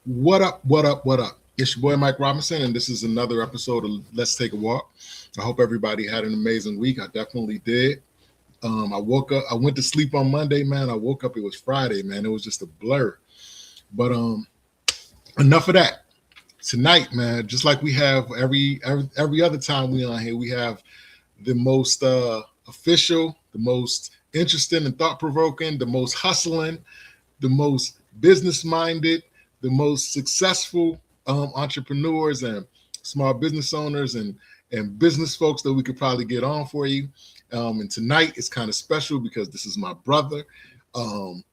What up? What up? What up? It's your boy Mike Robinson, and this is another episode of Let's Take a Walk. I hope everybody had an amazing week. I definitely did. I woke up. I went to sleep on Monday, man. I woke up. It was Friday, man. It was just a blur. But enough of that. Tonight, man. Just like we have every other time we on here, we have the most official, the most interesting and thought provoking, the most hustling, the most business minded, the most successful entrepreneurs and small business owners and business folks that we could probably get on for you. And tonight it's kind of special because this is my brother. Um,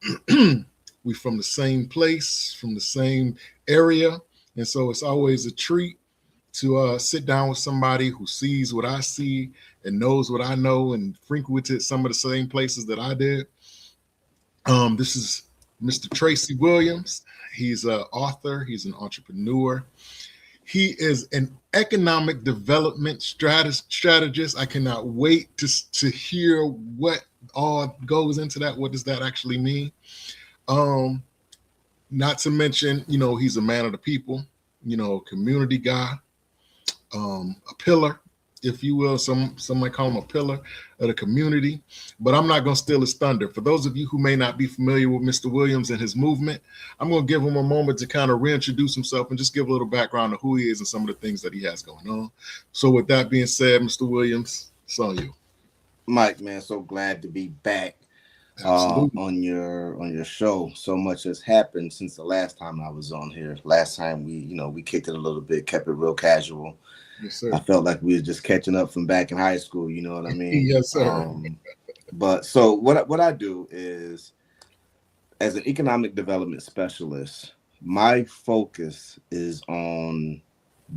we from the same place, from the same area, and so it's always a treat to sit down with somebody who sees what I see and knows what I know and frequented some of the same places that I did. This is Mr. Tracy Williams. He's an author. He's an entrepreneur. He is an economic development strategist. I cannot wait to hear what all goes into that. What does that actually mean? Not to mention, he's a man of the people, community guy, a pillar, if you will. Some might call him a pillar of the community, but I'm not going to steal his thunder. For those of you who may not be familiar with Mr. Williams and his movement, I'm going to give him a moment to kind of reintroduce himself and just give a little background of who he is and some of the things that he has going on. So with that being said, Mr. Williams, it's on you. Mike, man, so glad to be back on your show. So much has happened since the last time I was on here. Last time we kicked it a little bit, kept it real casual. Yes, sir. I felt like we were just catching up from back in high school. You know what I mean? Yes, sir. But so what I do is, as an economic development specialist, my focus is on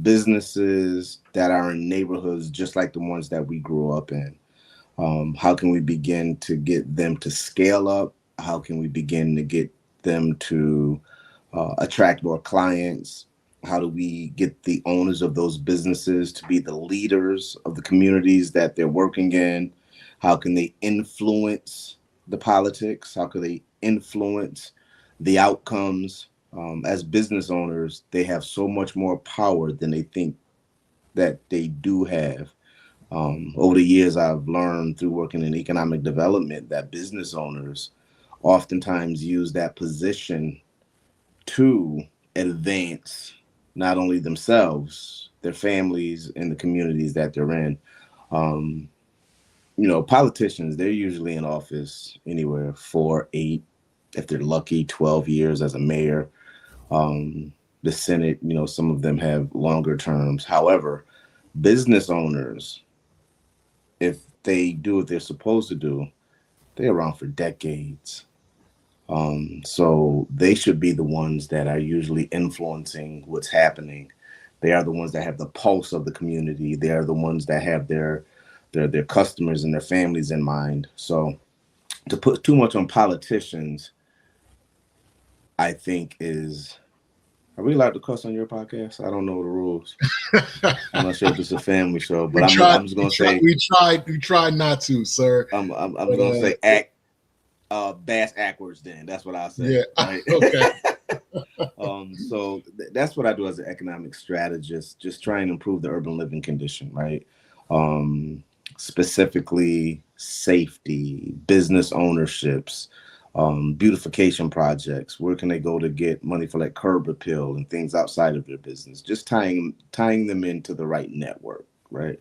businesses that are in neighborhoods just like the ones that we grew up in. How can we begin to get them to scale up? How can we begin to get them to attract more clients? How do we get the owners of those businesses to be the leaders of the communities that they're working in? How can they influence the politics? How can they influence the outcomes? As business owners, they have so much more power than they think that they do have. Over the years, I've learned through working in economic development that business owners oftentimes use that position to advance not only themselves, their families, and the communities that they're in. Politicians, they're usually in office anywhere 4, 8, if they're lucky, 12 years as a mayor. The Senate, some of them have longer terms. However, business owners, if they do what they're supposed to do, they're around for decades. So they should be the ones that are usually influencing what's happening. They are the ones that have the pulse of the community. They are the ones that have their customers and their families in mind. So to put too much on politicians, I think is... Are we allowed to cuss on your podcast? I don't know the rules. I'm not sure if it's a family show, but I'm just gonna say we tried not to, sir. I'm gonna say act bass backwards. Then that's what I'll say. Yeah. Right? Okay. So that's what I do as an economic strategist. Just try and improve the urban living condition, right? Specifically safety, business ownerships. Beautification projects. Where can they go to get money for like curb appeal and things outside of their business? Just tying them into the right network, right?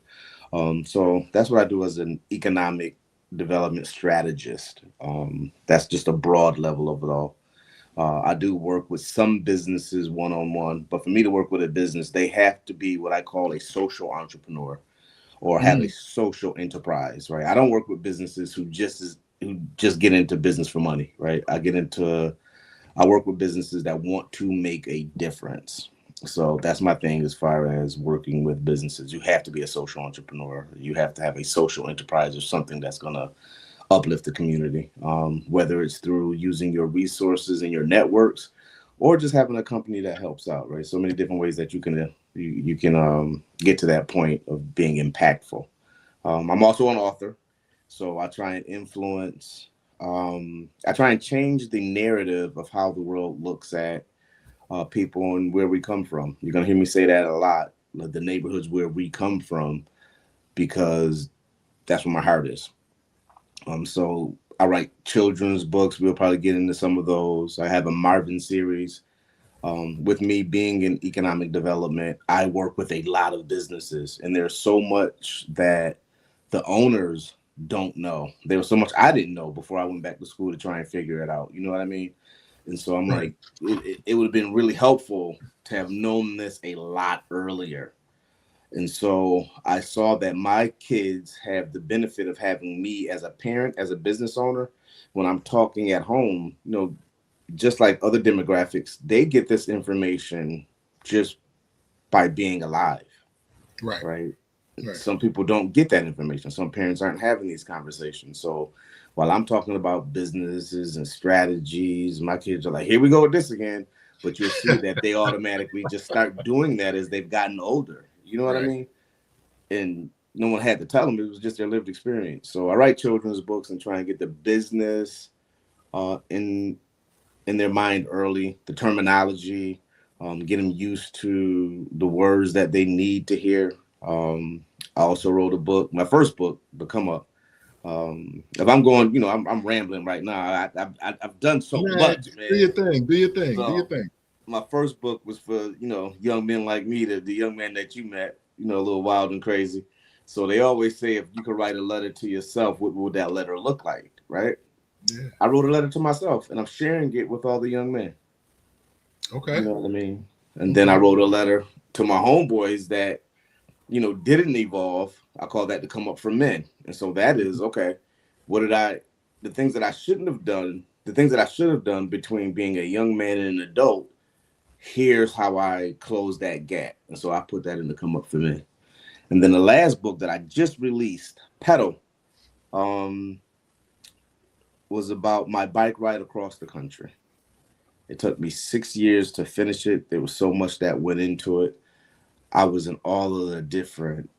So that's what I do as an economic development strategist. That's just a broad level of it all. I do work with some businesses one-on-one, but for me to work with a business, they have to be what I call a social entrepreneur or have a social enterprise, right? I don't work with businesses who just get into business for money, right? I work with businesses that want to make a difference. So that's my thing as far as working with businesses. You have to be a social entrepreneur. You have to have a social enterprise or something that's going to uplift the community, whether it's through using your resources and your networks or just having a company that helps out, right? So many different ways that you can get to that point of being impactful. I'm also an author. So I try and influence, I try and change the narrative of how the world looks at people and where we come from. You're gonna hear me say that a lot. Like the neighborhoods where we come from, because that's where my heart is. So I write children's books. We'll probably get into some of those. I have a Marvin series. With me being in economic development, I work with a lot of businesses, and there's so much that the owners don't know. There was so much I didn't know before I went back to school to try and figure it out. You know what I mean? And so I'm Right. like, it would have been really helpful to have known this a lot earlier. And so I saw that my kids have the benefit of having me as a parent, as a business owner. When I'm talking at home, just like other demographics, they get this information just by being alive, Right. right? Right. Some people don't get that information. Some parents aren't having these conversations. So while I'm talking about businesses and strategies, my kids are like, here we go with this again. But you'll see that they automatically just start doing that as they've gotten older. You know what I Right. mean? And no one had to tell them. It was just their lived experience. So I write children's books and try and get the business in their mind early, the terminology, get them used to the words that they need to hear. I also wrote a book, my first book, Become Up. If I'm going, I'm rambling right now. I've done so Man, much, do your man. thing. Do your thing. Do your So thing. my first book was for young men like me, the young man that you met, a little wild and crazy. So they always say if you could write a letter to yourself, what would that letter look like, right? Yeah. I wrote a letter to myself, and I'm sharing it with all the young men. Okay. You know what I mean? And then I Okay. wrote a letter to my homeboys that, didn't evolve. I call that to come up for men. And so that is, okay, what did the things that I shouldn't have done, the things that I should have done between being a young man and an adult, here's how I close that gap. And so I put that in the come up for men. And then the last book that I just released, Pedal, um, was about my bike ride across the country. It took me 6 years to finish it. There was so much that went into it. I was in all of the different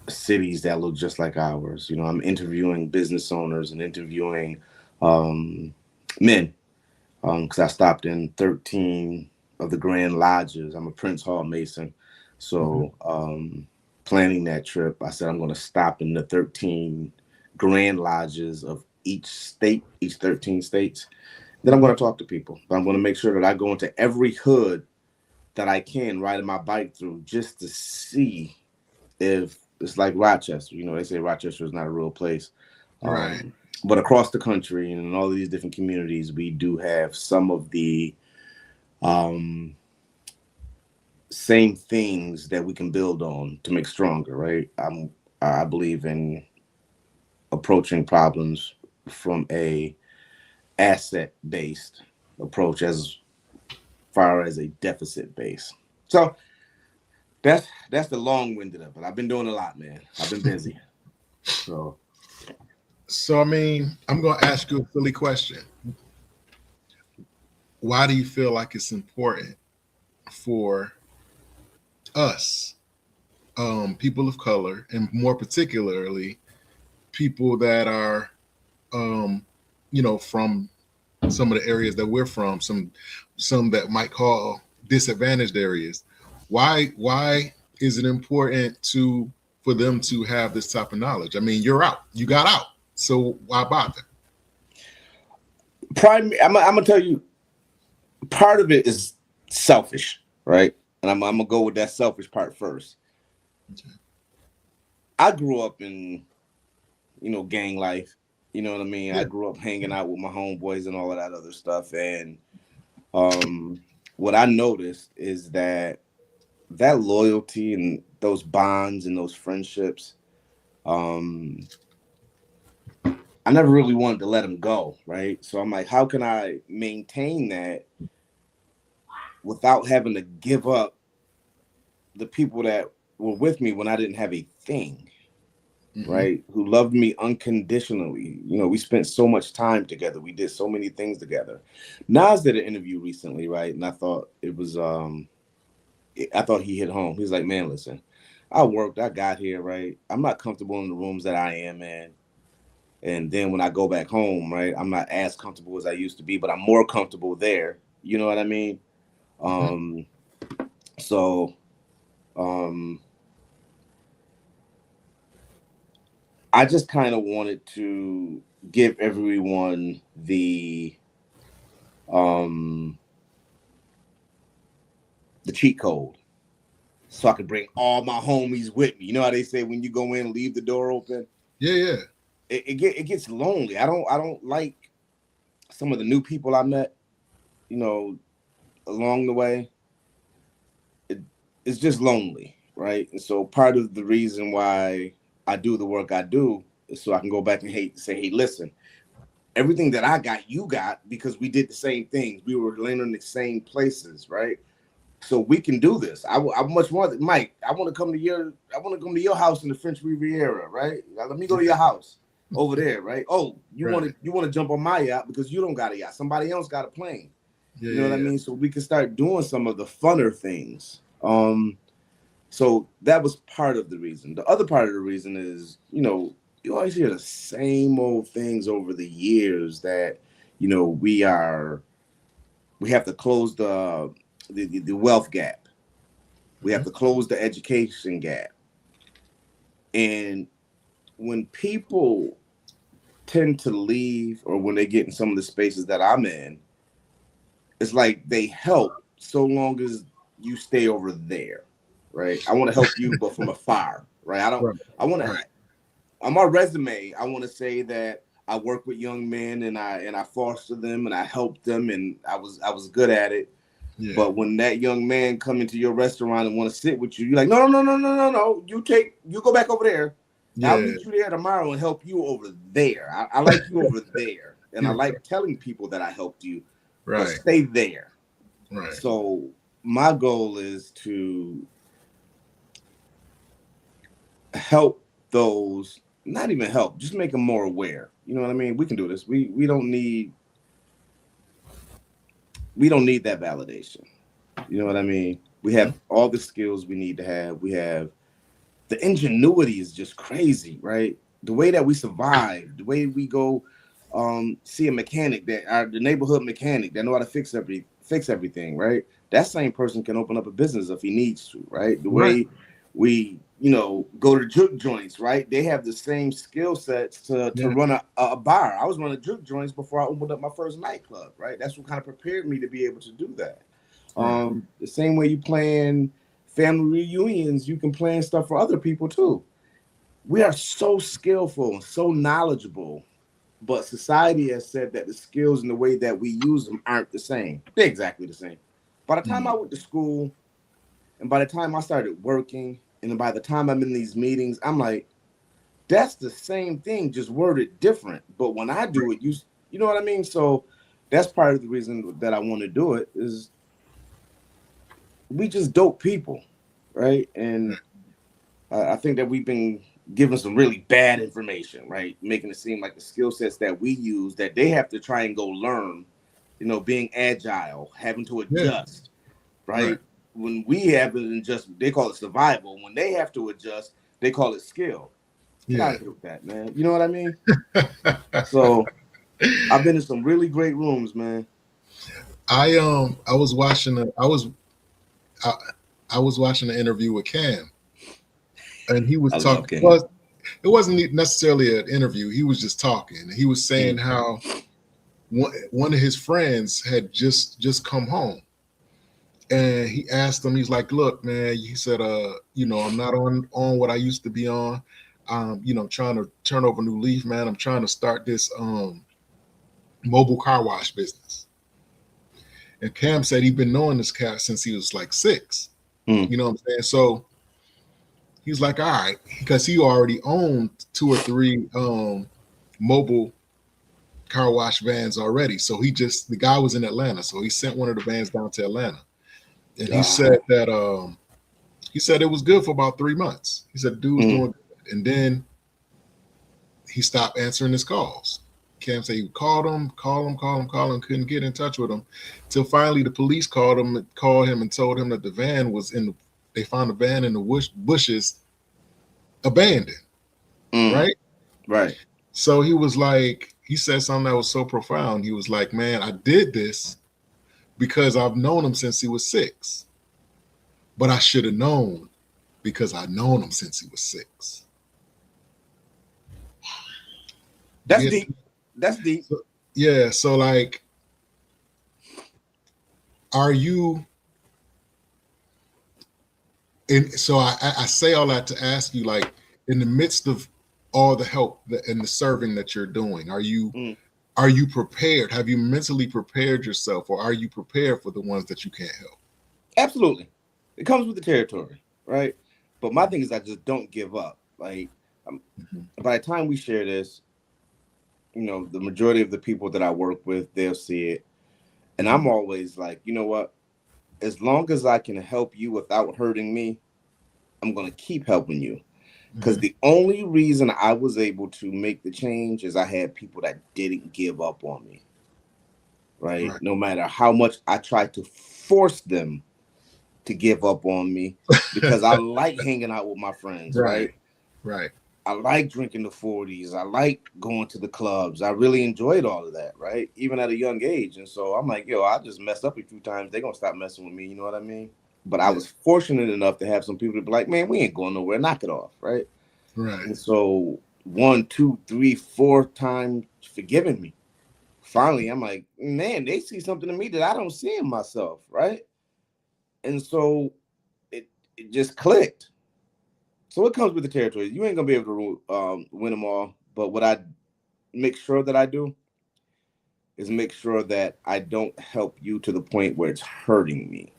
cities that look just like ours. I'm interviewing business owners and interviewing um, men, because I stopped in 13 of the Grand Lodges. I'm a Prince Hall Mason. Mhm. So planning that trip, I said I'm going to stop in the 13 Grand Lodges of each state, each 13 states. Then I'm Mhm. going to talk to people. But I'm going to make sure that I go into every hood that I can riding my bike through, just to see if it's like Rochester. They say Rochester is not a real place. Right. But across the country and in all of these different communities, we do have some of the um, same things that we can build on to make stronger, right? I believe in approaching problems from a asset based approach as far as a deficit base. So that's the long winded of it. I've been doing a lot, man. I've been busy. So So, I mean, I'm going to ask you a silly question. Why do you feel like it's important for us, people of color, and more particularly people that are, um, from some of the areas that we're from, some that might call disadvantaged areas. Why is it important for them to have this type of knowledge? I mean, you're out, you got out, so why bother? I'm gonna tell you, part of it is selfish, right? And I'm gonna go with that selfish part first. I grew up in, gang life. You know what I mean? I Yeah, grew up hanging out with my homeboys and all of that other stuff. And what I noticed is that loyalty and those bonds and those friendships, um, I never really wanted to let them go, right? So I'm like, how can I maintain that without having to give up the people that were with me when I didn't have a thing, hmm, right? Who loved me unconditionally. We spent so much time together. We did so many things together. Nas did an interview recently, right? And I thought I thought he hit home. He's like, man, listen, I got here, right? I'm not comfortable in the rooms that I am in. And then when I go back home, right, I'm not as comfortable as I used to be, but I'm more comfortable there. You know what I mean? Um, so I just kind of wanted to give everyone um, the cheat code so I could bring all my homies with me. You know how they say when you go in, leave the door open. Yeah. It gets lonely. I don't like some of the new people I met, you know, along the way. It's just lonely, right? And so part of the reason why I do the work I do is so I can go back and say, hey, listen, everything that I got, you got, because we did the same things. We were landing in the same places, right? So we can do this. I much more, Mike. I want to come to your house in the French Riviera, right? Now, let me go to your house over there, right? Oh, you want to jump on my yacht because you don't got a yacht. Somebody else got a plane. You know what I mean? So we can start doing some of the funner things. So that was part of the reason. The other part of the reason is, you always hear the same old things over the years that, we have to close the wealth gap. We have to close the education gap. And when people tend to leave or when they get in some of the spaces that I'm in, it's like they help so long as you stay over there, right? I want to help you, but from afar, right? I want to, on my resume, I want to say that I work with young men and I foster them and I help them and I was good at it. Yeah. But when that young man come into your restaurant and want to sit with you, you're like, no. You go back over there. Yeah. I'll meet you there tomorrow and help you over there. I like you over there. And I like telling people that I helped you. Right. But stay there. Right. So my goal is to help those, not even help, just make them more aware. You know what I mean? We can do this. We don't need that validation. You know what I mean? We have all the skills we need to have. We have the ingenuity is just crazy, right? The way that we survive, the way we go see a mechanic the neighborhood mechanic that know how to fix everything, right? That same person can open up a business if he needs to, right? The way we, go to juke joints, right? They have the same skill sets to run a bar. I was running juke joints before I opened up my first nightclub, right? That's what kind of prepared me to be able to do that. The same way you plan family reunions, you can plan stuff for other people too. We are so skillful and so knowledgeable, but society has said that the skills and the way that we use them aren't the same. They're exactly the same. By the time I went to school and by the time I started working and by the time I'm in these meetings, I'm like, that's the same thing, just worded different. But when I do it, you know what I mean? So that's part of the reason that I want to do it is we just dope people, right? And I think that we've been given some really bad information, right? Making it seem like the skill sets that we use that they have to try and go learn, being agile, having to adjust, right? When we have to adjust, they call it survival. When they have to adjust, they call it skill. Get out of here with that, man. You know what I mean? So I've been in some really great rooms, man. I was watching I was watching an interview with Cam, and he was talking. It wasn't necessarily an interview. He was just talking. He was saying how one of his friends had just come home, and he asked him. He's like, "Look, man," he said, I'm not on what I used to be on. I'm trying to turn over a new leaf, man. I'm trying to start this mobile car wash business." And Cam said he'd been knowing this cat since he was like 6. You know what I'm saying? So he's like, all right, because he already owned 2 or 3 mobile car wash vans already. So the guy was in Atlanta. So he sent one of the vans down to Atlanta. And he said that it was good for about 3 months. He said the dude was doing good. And then he stopped answering his calls. Cam said he called him, couldn't get in touch with him. Till finally the police called him and told him that the van was they found the van in the bushes abandoned. Right. So he was like, he said something that was so profound. He was like, man, I did this because I've known him since he was 6. But I should have known because I've known him since he was 6. That's deep. That's deep. So, yeah. So like, are you? And so I say all that to ask you, like, in the midst of all the help and the serving that you're doing, are you prepared? Have you mentally prepared yourself, or are you prepared for the ones that you can't help? Absolutely. It comes with the territory, right? But my thing is I just don't give up. Like, by the time we share this, you know, the majority of the people that I work with, they'll see it. And I'm always like, you know what? As long as I can help you without hurting me, I'm going to keep helping you. Because the only reason I was able to make the change is I had people that didn't give up on me. Right? No matter how much I tried to force them to give up on me, because I like hanging out with my friends, right? I like drinking the 40s. I like going to the clubs. I really enjoyed all of that, right? Even at a young age. And so I'm like, yo, I just messed up a few times. They're going to stop messing with me. You know what I mean? But I was fortunate enough to have some people to be like, man, we ain't going nowhere. Knock it off, right? And so 1, 2, 3, 4 times forgiving me. Finally, I'm like, man, they see something in me that I don't see in myself, right? And so it just clicked. So it comes with the territory. You ain't gonna be able to win them all. But what I make sure that I do is make sure that I don't help you to the point where it's hurting me.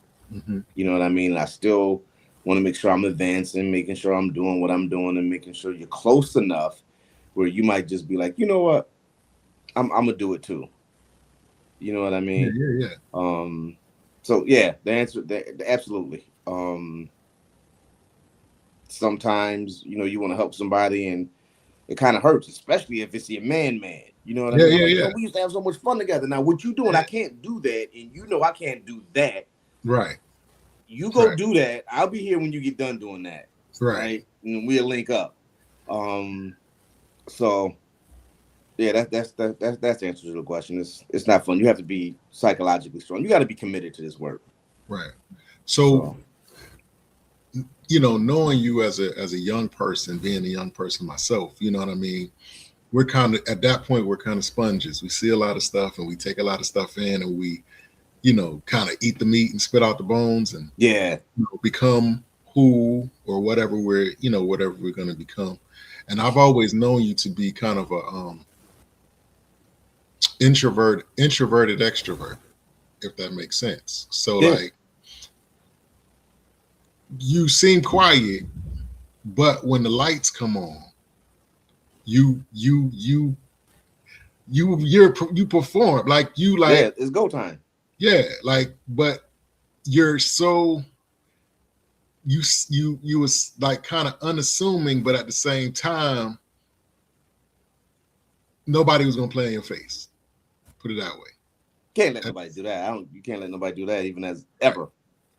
You know what I mean? I still want to make sure I'm advancing, making sure I'm doing what I'm doing, and making sure you're close enough where you might just be like, you know what, I'm gonna do it too. You know what I mean? So yeah, the answer, absolutely. Sometimes, you know, you want to help somebody and it kind of hurts, especially if it's your man. You know what I mean? Like, yo, we used to have so much fun together. Now, what you doing? I can't do that, and you know I can't do that. Right. You go do that. I'll be here when you get done doing that. Right. And we'll link up. So yeah, that's the answer to the question. It's not fun. You have to be psychologically strong. You got to be committed to this work. Right. So you know, knowing you as a young person, being a young person myself, you know what I mean? We're kind of, at that point, we're kind of sponges. We see a lot of stuff and we take a lot of stuff in and we, you know, kind of eat the meat and spit out the bones and you know, become who or whatever we're going to become. And I've always known you to be kind of a introverted extrovert, if that makes sense. So like, you seem quiet, but when the lights come on, you perform like it's go time. Yeah, like, but you're so you was like kind of unassuming, but at the same time, nobody was gonna play in your face. Put it that way. Can't let nobody do that. You can't let nobody do that, even as ever.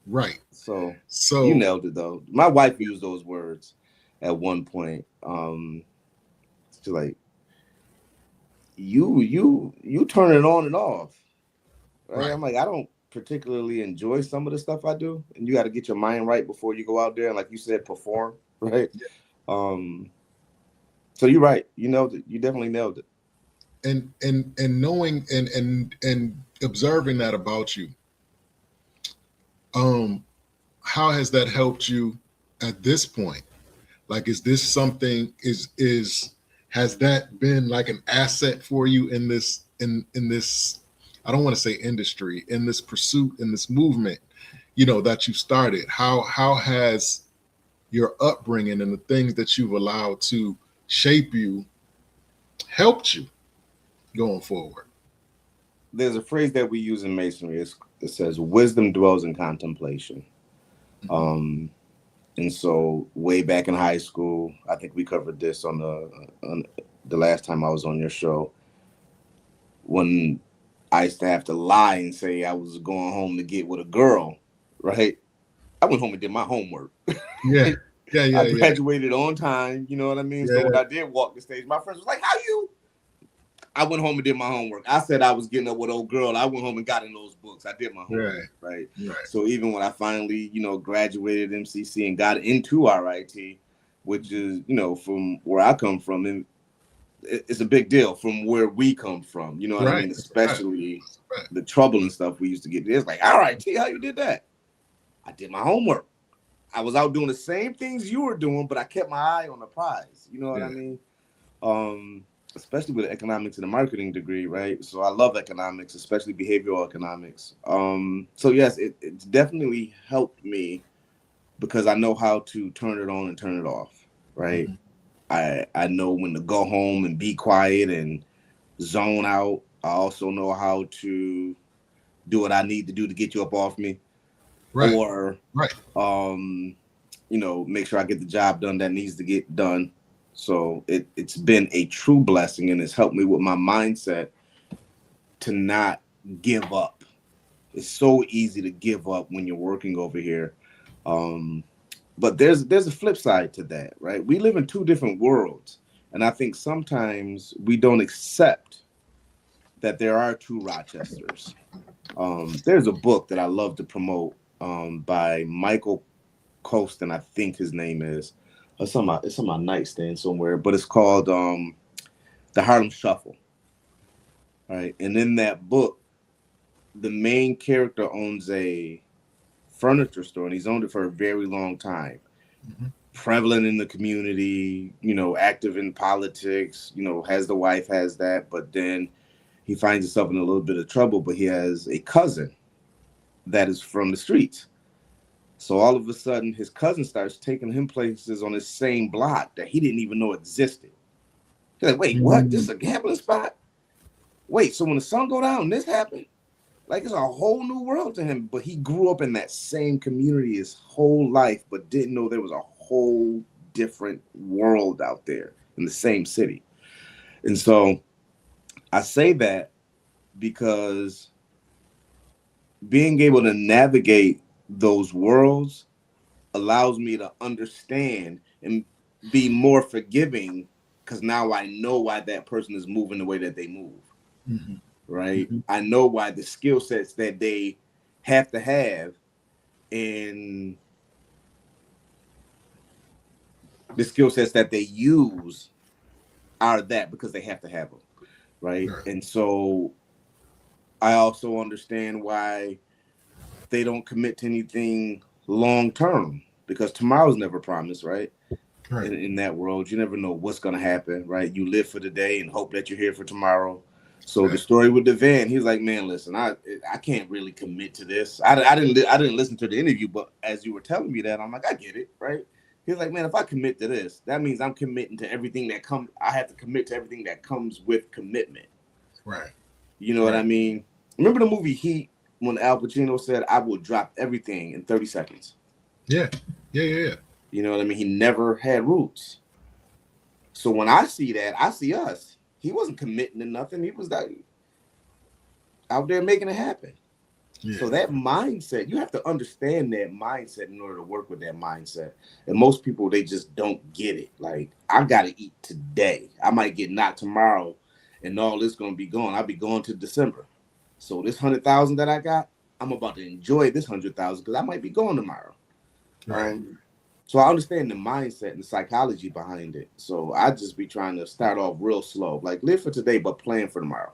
Right. So you nailed it though. My wife used those words at one point. She's like, you turn it on and off. Right? I'm like, I don't particularly enjoy some of the stuff I do, and you got to get your mind right before you go out there and, like you said, perform. Right. So you're right. You nailed it. You definitely nailed it. And knowing and observing that about you, how has that helped you at this point? Like, is this something, has that been like an asset for you in this I don't want to say industry, in this pursuit, in this movement, you know, that you started? How has your upbringing and the things that you've allowed to shape you helped you going forward? There's a phrase that we use in masonry. It says, wisdom dwells in contemplation. And so way back in high school, I think we covered this on the last time I was on your show, when I used to have to lie and say I was going home to get with a girl, right? I went home and did my homework. Yeah. I graduated on time, you know what I mean? So when I did walk the stage, my friends was like, how you I went home and did my homework. I said I was getting up with old girl. I went home and got in those books. I did my homework, Right. right? Right. So even when I finally, graduated MCC and got into RIT, which is, from where I come from, and it's a big deal from where we come from. You know what I Right. mean? That's a fact. Especially That's a fact. the trouble and stuff we used to get. It's like, RIT, how you did that? I did my homework. I was out doing the same things you were doing, but I kept my eye on the prize. You know what I Yeah. mean? Especially with economics and a marketing degree, right? So I love economics, especially behavioral economics. So yes, it's definitely helped me because I know how to turn it on and turn it off, right? Mm-hmm. I know when to go home and be quiet and zone out. I also know how to do what I need to do to get you up off me, Right. or Right. um, make sure I get the job done that needs to get done. So it's been a true blessing, and it's helped me with my mindset to not give up. It's so easy to give up when you're working over here. Um, but there's a flip side to that, right? We live in two different worlds, and I think sometimes we don't accept that there are two Rochesters. There's a book that I love to promote by Michael Colston, I think his name is. It's on my nightstand somewhere, but it's called The Harlem Shuffle. Right, and in that book, the main character owns a furniture store, and he's owned it for a very long time. Mm-hmm. Prevalent in the community, active in politics, has the wife, has that, but then he finds himself in a little bit of trouble. But he has a cousin that is from the streets. So all of a sudden, his cousin starts taking him places on the same block that he didn't even know existed. He's like, wait, what? This is a gambling spot? Wait, so when the sun go down, this happened? Like, it's a whole new world to him. But he grew up in that same community his whole life, but didn't know there was a whole different world out there in the same city. And so I say that because being able to navigate those worlds allows me to understand and be more forgiving because now I know why that person is moving the way that they move, Mm-hmm. right? Mm-hmm. I know why the skill sets that they have to have and the skill sets that they use are that because they have to have them, right? Right. And so I also understand why they don't commit to anything long term because tomorrow's never promised, right? Right. In that world. You never know what's going to happen, right? You live for the day and hope that you're here for tomorrow. So the Right. story with the van, he's like, man, listen, I can't really commit to this. I didn't listen to the interview, but as you were telling me that, I'm like, I get it, right? He's like, man, if I commit to this, that means I'm committing to everything that comes. I have to commit to everything that comes with commitment. Right. You know what I Right. mean? Remember the movie Heat when Al Pacino said, "I will drop everything in 30 seconds." Yeah. Yeah. Yeah. Yeah. You know what I mean? He never had roots. So when I see that, I see us. He wasn't committing to nothing. He was like out there making it happen. Yeah. So that mindset, you have to understand that mindset in order to work with that mindset. And most people, they just don't get it. Like, I got to eat today. I might get knocked tomorrow and all this going to be gone. I'll be going to December. So this 100,000 that I got, I'm about to enjoy this 100,000 because I might be going tomorrow. Right. So I understand the mindset and the psychology behind it. So I just be trying to start off real slow, like live for today, but plan for tomorrow.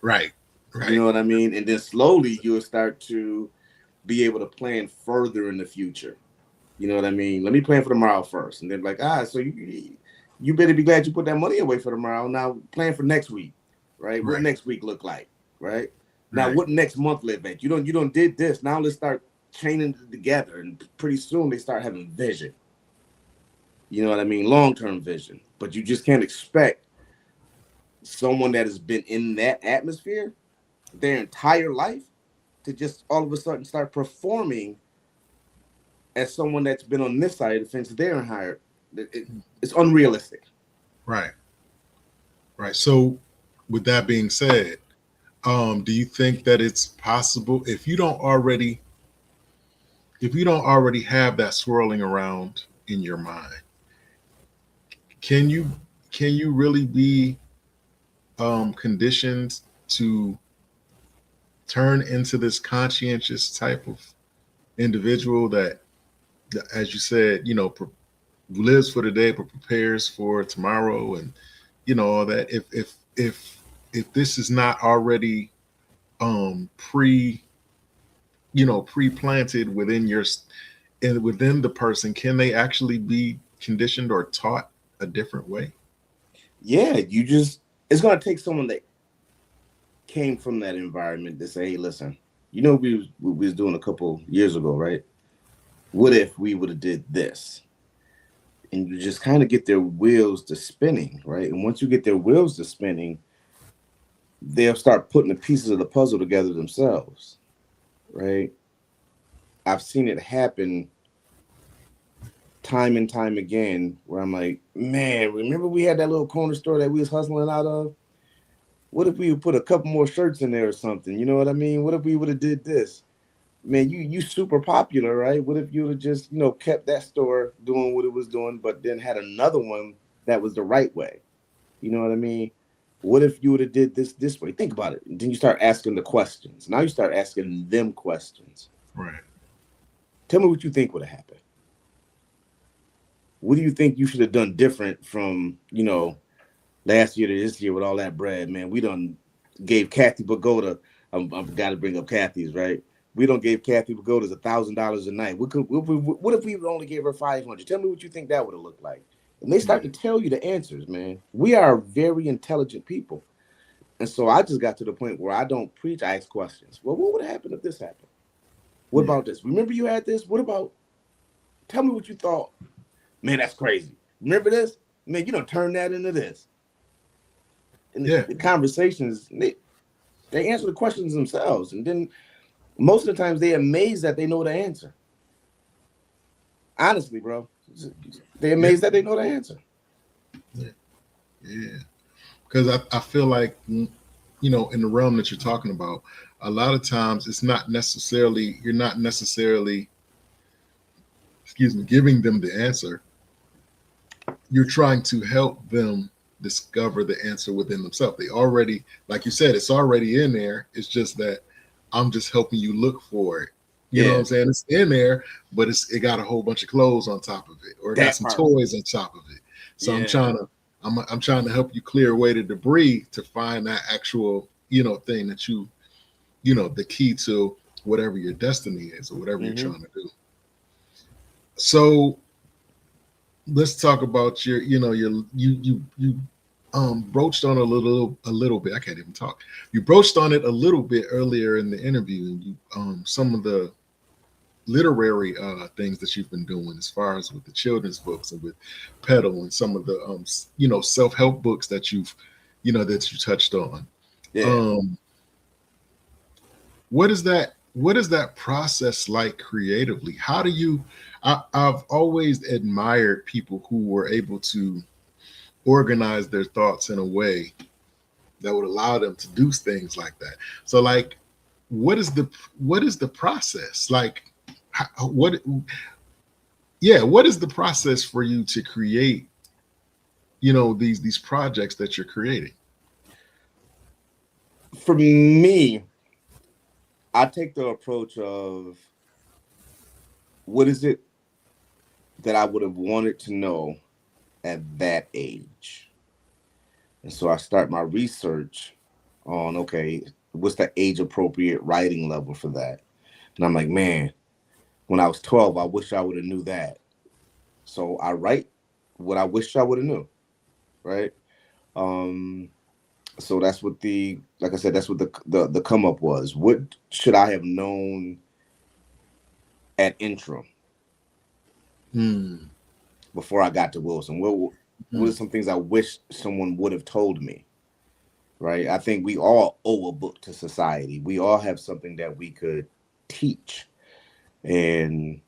Right. You Right. know what I mean? And then slowly you'll start to be able to plan further in the future. You know what I mean? Let me plan for tomorrow first, and then like, so you better be glad you put that money away for tomorrow. Now plan for next week, right? What Right. next week look like, right? Now Right. what next month live at? You don't did this. Now let's start chaining it together, and pretty soon they start having vision. You know what I mean? Long term vision. But you just can't expect someone that has been in that atmosphere their entire life to just all of a sudden start performing as someone that's been on this side of the fence their entire. It's unrealistic. Right. Right. So, with that being said, do you think that it's possible if you don't already have that swirling around in your mind, can you can you really be? conditioned to turn into this conscientious type of individual that, as you said, lives for the day but prepares for tomorrow, and all that. If this is not already pre pre-planted within your and within the person, can they actually be conditioned or taught a different way? Yeah, it's gonna take someone that came from that environment to say, hey, listen, we was doing a couple years ago, right? What if we would have did this? And you just kind of get their wheels to spinning, right? And once you get their wheels to spinning, they'll start putting the pieces of the puzzle together themselves, right? I've seen it happen time and time again where I'm like, man, remember we had that little corner store that we was hustling out of? What if we would put a couple more shirts in there or something? You know what I mean? What if we would have did this? Man, you super popular, right? What if you would have just, kept that store doing what it was doing, but then had another one that was the right way? You know what I mean? What if you would have did this way? Think about it. And then you start asking the questions. Now you start asking them questions. Right. Tell me what you think would have happened. What do you think you should have done different from, last year to this year with all that bread, man? We done gave Kathy Pagoda. I've got to bring up Kathy's, right? We don't gave Kathy Pagoda's $1,000 a night. What if we only gave her 500? Tell me what you think that would have looked like. And they start to tell you the answers, man. We are very intelligent people. And so I just got to the point where I don't preach, I ask questions. Well, what would have happened if this happened? What about this? Remember you had this? What about, tell me what you thought. Man, that's crazy. Remember this? Man, you don't turn that into this. And the conversations, they answer the questions themselves. And then most of the times they're amazed that they know the answer. Honestly, bro. They're amazed that they know the answer. Yeah. Because I feel like, in the realm that you're talking about, a lot of times it's not necessarily, you're not necessarily, giving them the answer. You're trying to help them discover the answer within themselves. They already, like you said, it's already in there. It's just that I'm just helping you look for it. You know what I'm saying? It's in there, but it got a whole bunch of clothes on top of it, or it got some toys on top of it. So I'm trying to help you clear away the debris to find that actual, thing that the key to whatever your destiny is or whatever you're trying to do. So let's talk about your, you broached on a little bit. I can't even talk. You broached on it a little bit earlier in the interview, and you some of the literary things that you've been doing, as far as with the children's books and with Pedal and some of the self-help books that that you touched on. What is that process like creatively? How do you I've always admired people who were able to organize their thoughts in a way that would allow them to do things like that. So like, what is the process like? What is the process for you to create these projects that you're creating? For me, I take the approach of, what is it that I would have wanted to know at that age? And so I start my research on, okay, what's the age appropriate writing level for that? And I'm like, man, when I was 12, I wish I would have knew that. So I write what I wish I would have knew, right? So that's what like I said, that's what the come up was. What should I have known at interim before I got to Wilson? What are some things I wish someone would have told me? Right? I think we all owe a book to society. We all have something that we could teach. And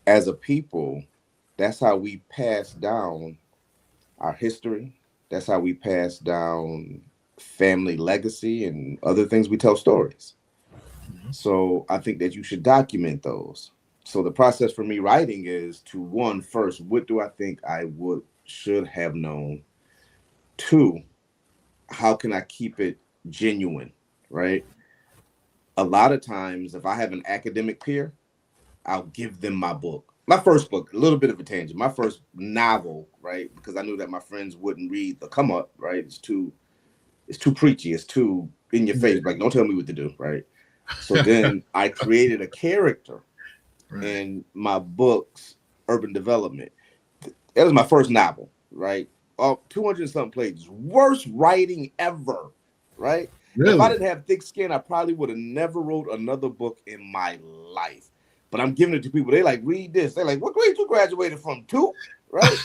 as a people, that's how we pass down our history. That's how we pass down family legacy and other things. We tell stories. So I think that you should document those. So the process for me writing is to, first, what do I think I should have known? 2, how can I keep it genuine, right? A lot of times, if I have an academic peer, I'll give them my book. My first book, a little bit of a tangent. My first novel, right? Because I knew that my friends wouldn't read the come up, right? It's too preachy. It's too in your Yeah. face. Like, don't tell me what to do, right? So then I created a character Right. in my books, Urban Development. That was my first novel, right? 200 and something pages. Worst writing ever, right? If I Really? didn't have thick skin, I probably would have never wrote another book in my life. But I'm giving it to people. They like, read this. They're like, what grade you graduated from? Two? Right?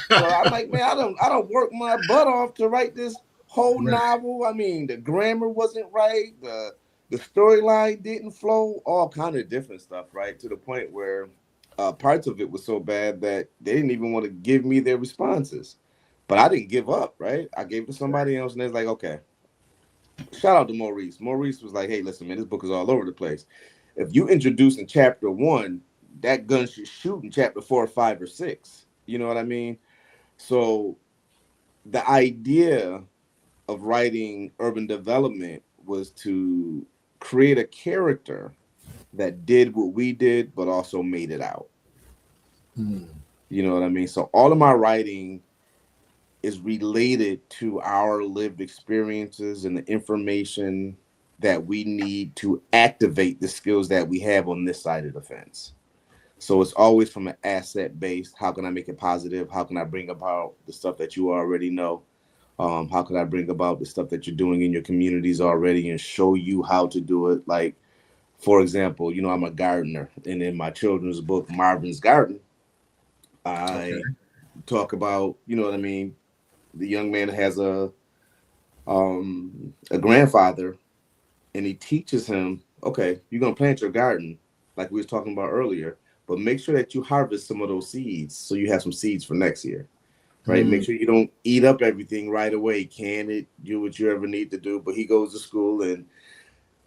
So I'm like, man, I don't work my butt off to write this whole Right. novel. I mean, the grammar wasn't right, the storyline didn't flow, all kind of different stuff, right? To the point where parts of it was so bad that they didn't even want to give me their responses. But I didn't give up, right? I gave it to somebody else, and they was like, okay. Shout out to Maurice. Maurice was like, hey, listen, man, this book is all over the place. If you introduce in chapter one, that gun should shoot in chapter 4 or 5 or 6. You know what I mean? So the idea of writing urban development was to create a character that did what we did, but also made it out. Mm. You know what I mean? So all of my writing is related to our lived experiences and the information that we need to activate the skills that we have on this side of the fence. So it's always from an asset based. How can I make it positive? How can I bring about the stuff that you already know? How can I bring about the stuff that you're doing in your communities already and show you how to do it? Like, for example, I'm a gardener, and in my children's book, Marvin's Garden, Okay. I talk about, you know what I mean. The young man has a grandfather, and he teaches him, okay, you're gonna plant your garden, like we was talking about earlier, but make sure that you harvest some of those seeds so you have some seeds for next year. Right? Make Mm. sure you don't eat up everything right away. Can it, do what you ever need to do. But he goes to school and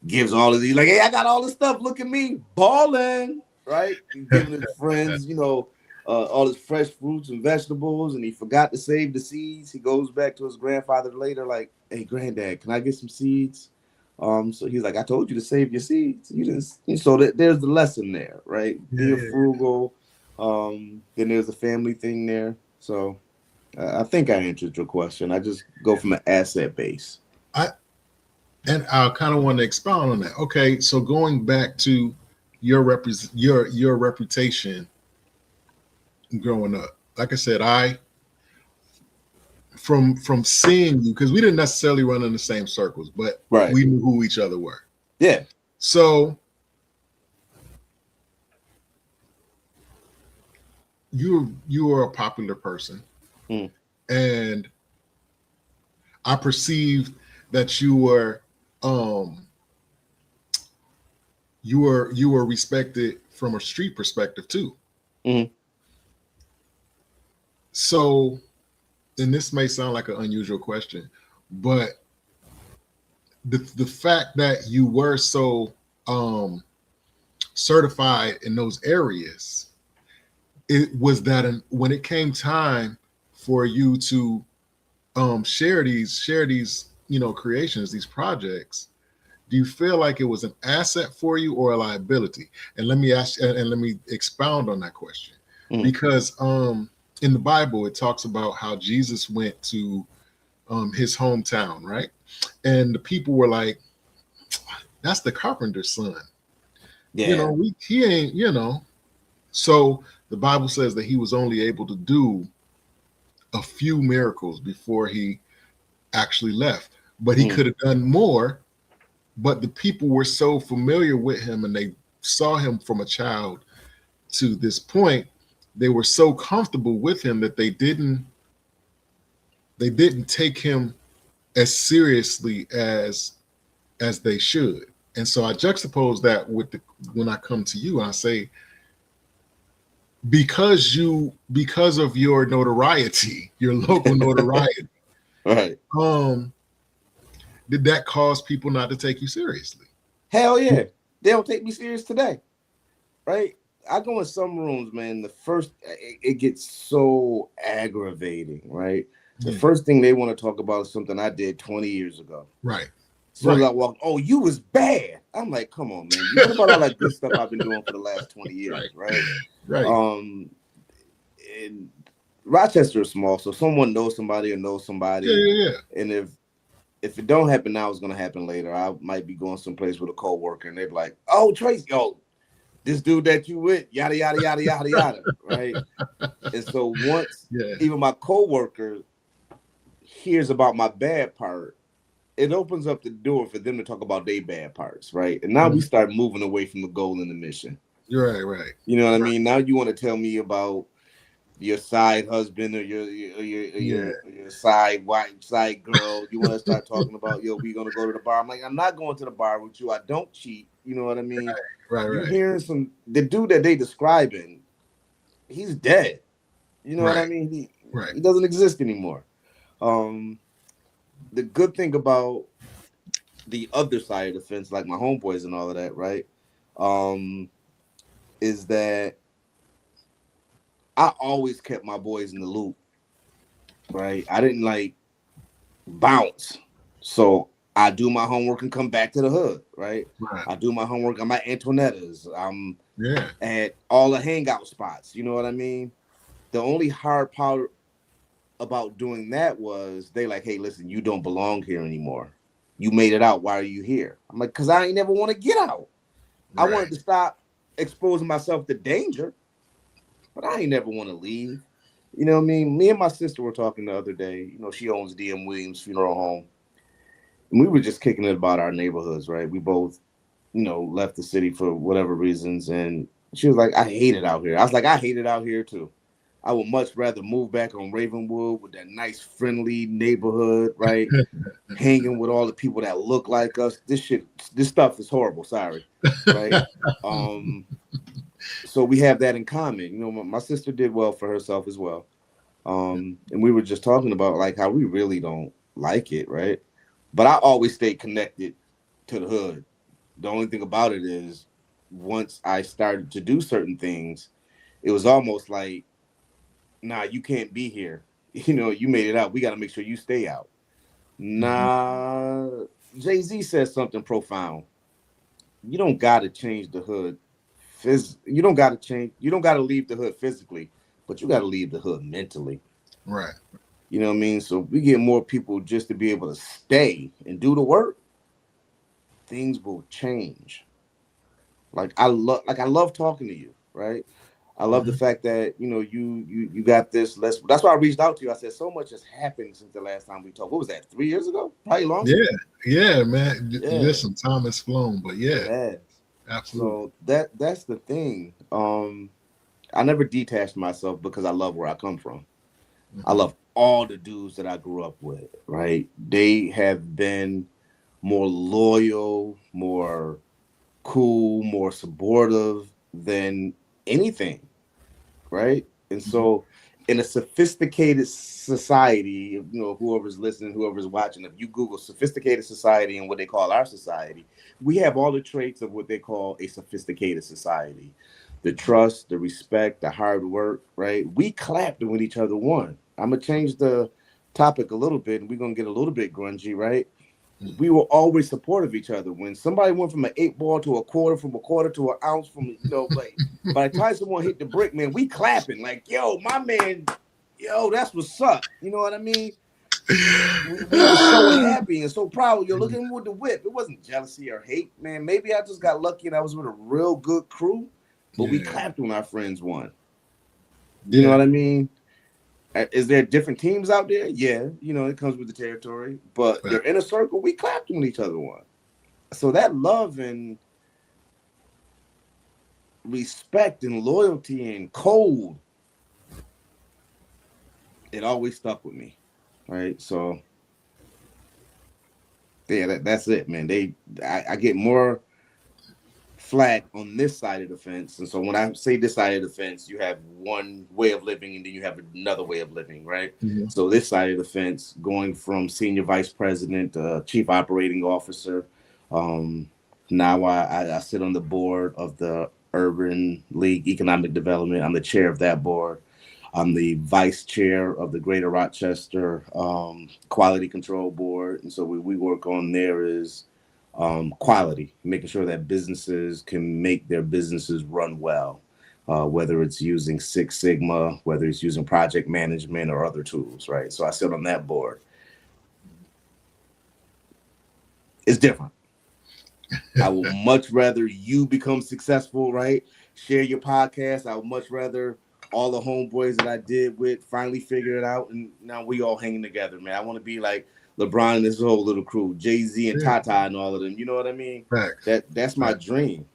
gives all of these, like, hey, I got all this stuff. Look at me balling, right? He's giving his friends, all his fresh fruits and vegetables, and he forgot to save the seeds. He goes back to his grandfather later, like, hey, granddad, can I get some seeds? So he's like, I told you to save your seeds. You didn't. So there's the lesson there, right? Yeah, Be yeah. frugal. Then there's a family thing there. So I think I answered your question. I just go from an asset base. I and I kind of want to expound on that. Okay, so going back to your reputation growing up. Like I said, I from seeing you, because we didn't necessarily run in the same circles, but Right. we knew who each other were. Yeah. So you were a popular person, Mm. and I perceived that um you were respected from a street perspective too. Mm. So, and this may sound like an unusual question, but the fact that you were so certified in those areas, it was that when it came time for you to share these creations, these projects, do you feel like it was an asset for you or a liability? And let me ask, and let me expound on that question, Mm. because in the Bible it talks about how Jesus went to his hometown, right? And the people were like, "That's the carpenter's son. Yeah. He ain't." So the Bible says that he was only able to do a few miracles before he actually left, but he Mm. could have done more. But the people were so familiar with him, and they saw him from a child to this point. They were so comfortable with him that they didn't take him as seriously as they should. And so I juxtapose that with when I come to you and I say, because of your notoriety, your local notoriety, Right. um, did that cause people not to take you seriously? Hell yeah. They don't take me serious today. Right. I go in some rooms, man. The first, it gets so aggravating. Right. the Yeah. first thing they want to talk about is something I did 20 years ago. Right. As soon as Right. I walked, oh, you was bad. I'm like, come on, man. What about all that good stuff I've been doing for the last 20 Right. years, right? Right. Um, and Rochester is small, so someone knows somebody or knows Yeah. somebody, Yeah. and if it don't happen now, it's gonna happen later. I might be going someplace with a coworker, and they're like, "Oh, Tracy, oh, this dude that you with, yada yada yada yada yada," right? And so once Yeah. even my coworker hears about my bad part, it opens up the door for them to talk about their bad parts, right? And now we Mhm. start moving away from the goal and the mission. You're right. Right. You know what I Right. mean? Now you want to tell me about your side husband or Yeah. your side wife, side girl. You want to start talking about, yo, we gonna go to the bar. I'm like, I'm not going to the bar with you. I don't cheat. You know what I mean? Right. You Right. hearing the dude that they describing, he's dead. You know what I Right. mean? Right. He doesn't exist anymore. Um, the good thing about the other side of the fence, like my homeboys and all of that, right? Um, is that I always kept my boys in the loop, right? I didn't like bounce. So I do my homework and come back to the hood, right? Right. I do my homework. I'm at Antoinetta's. I'm Yeah. at all the hangout spots. You know what I mean? The only hard part about doing that was they like, hey, listen, you don't belong here anymore. You made it out. Why are you here? I'm like, because I ain't never want to get out. I wanted Right. to stop exposing myself to danger, but I ain't never want to leave. You know what I mean? Me and my sister were talking the other day. You know, she owns DM Williams Funeral Home. And we were just kicking it about our neighborhoods, right? We both, left the city for whatever reasons. And she was like, I hate it out here. I was like, I hate it out here too. I would much rather move back on Ravenwood with that nice, friendly neighborhood, right? Hanging with all the people that look like us. This stuff is horrible. Sorry, right? Um, so we have that in common. You know, my sister did well for herself as well. And we were just talking about like how we really don't like it, right? But I always stay connected to the hood. The only thing about it is once I started to do certain things, it was almost like, nah, you can't be here. You made it out. We got to make sure you stay out. Mhm. Nah, Jay-Z says something profound. You don't got to change the hood. You don't got to change. You don't got to leave the hood physically, but you got to leave the hood mentally. Right. You know what I mean? So if we get more people just to be able to stay and do the work, things will change. I love talking to you, right? I love the Mhm. fact that you got this. That's why I reached out to you. I said so much has happened since the last time we talked. What was that? 3 years ago? Probably longer. Yeah. Yeah, man. Yeah, Listen, time has flown, but it yeah, has. absolutely. So that's the thing. I never detached myself because I love where I come from. I Hmm. love all the dudes that I grew up with. Right? They have been more loyal, more cool, more supportive than anything, right? And Hmm. so, in a sophisticated society, whoever's listening, whoever's watching, if you Google sophisticated society and what they call our society, we have all the traits of what they call a sophisticated society: the trust, the respect, the hard work, right? We clapped when each other won. I'm gonna change the topic a little bit, and we're gonna get a little bit grungy, right? We were always supportive of each other. When somebody went from an 8 ball to a quarter, from a quarter to an ounce, like by the time someone hit the brick, man, we clapping like, yo, my man, yo, that's what's up. You know what I mean? We were so happy and so proud. Yo, look at him with the whip. It wasn't jealousy or hate, man. Maybe I just got lucky and I was with a real good crew, but we Yeah. clapped when our friends won. You know Yeah. what I mean? Is there different teams out there? Yeah, it comes with the territory, but Right. they're in a circle. We clapped when each other won. So that love and respect and loyalty and code, it always stuck with me. Right. So yeah, that's it, man. I get more flack on this side of the fence. And so when I say this side of the fence, you have one way of living and then you have another way of living, right? Mhm. So this side of the fence, going from senior vice president, chief operating officer, um, now I sit on the board of the Urban League Economic Development. I'm the chair of that board. I'm the vice chair of the Greater Rochester Quality Control Board. And so we work on there is quality, making sure that businesses can make their businesses run well, whether it's using Six Sigma, whether it's using project management or other tools, right? So I sit on that board. It's different. I would much rather you become successful, right? Share your podcast. I would much rather all the homeboys that I did with finally figure it out, and now we all hanging together, man. I want to be like LeBron and his whole little crew, Jay-Z and Yeah. Tata and all of them. You know what I mean? Facts. That's my dream.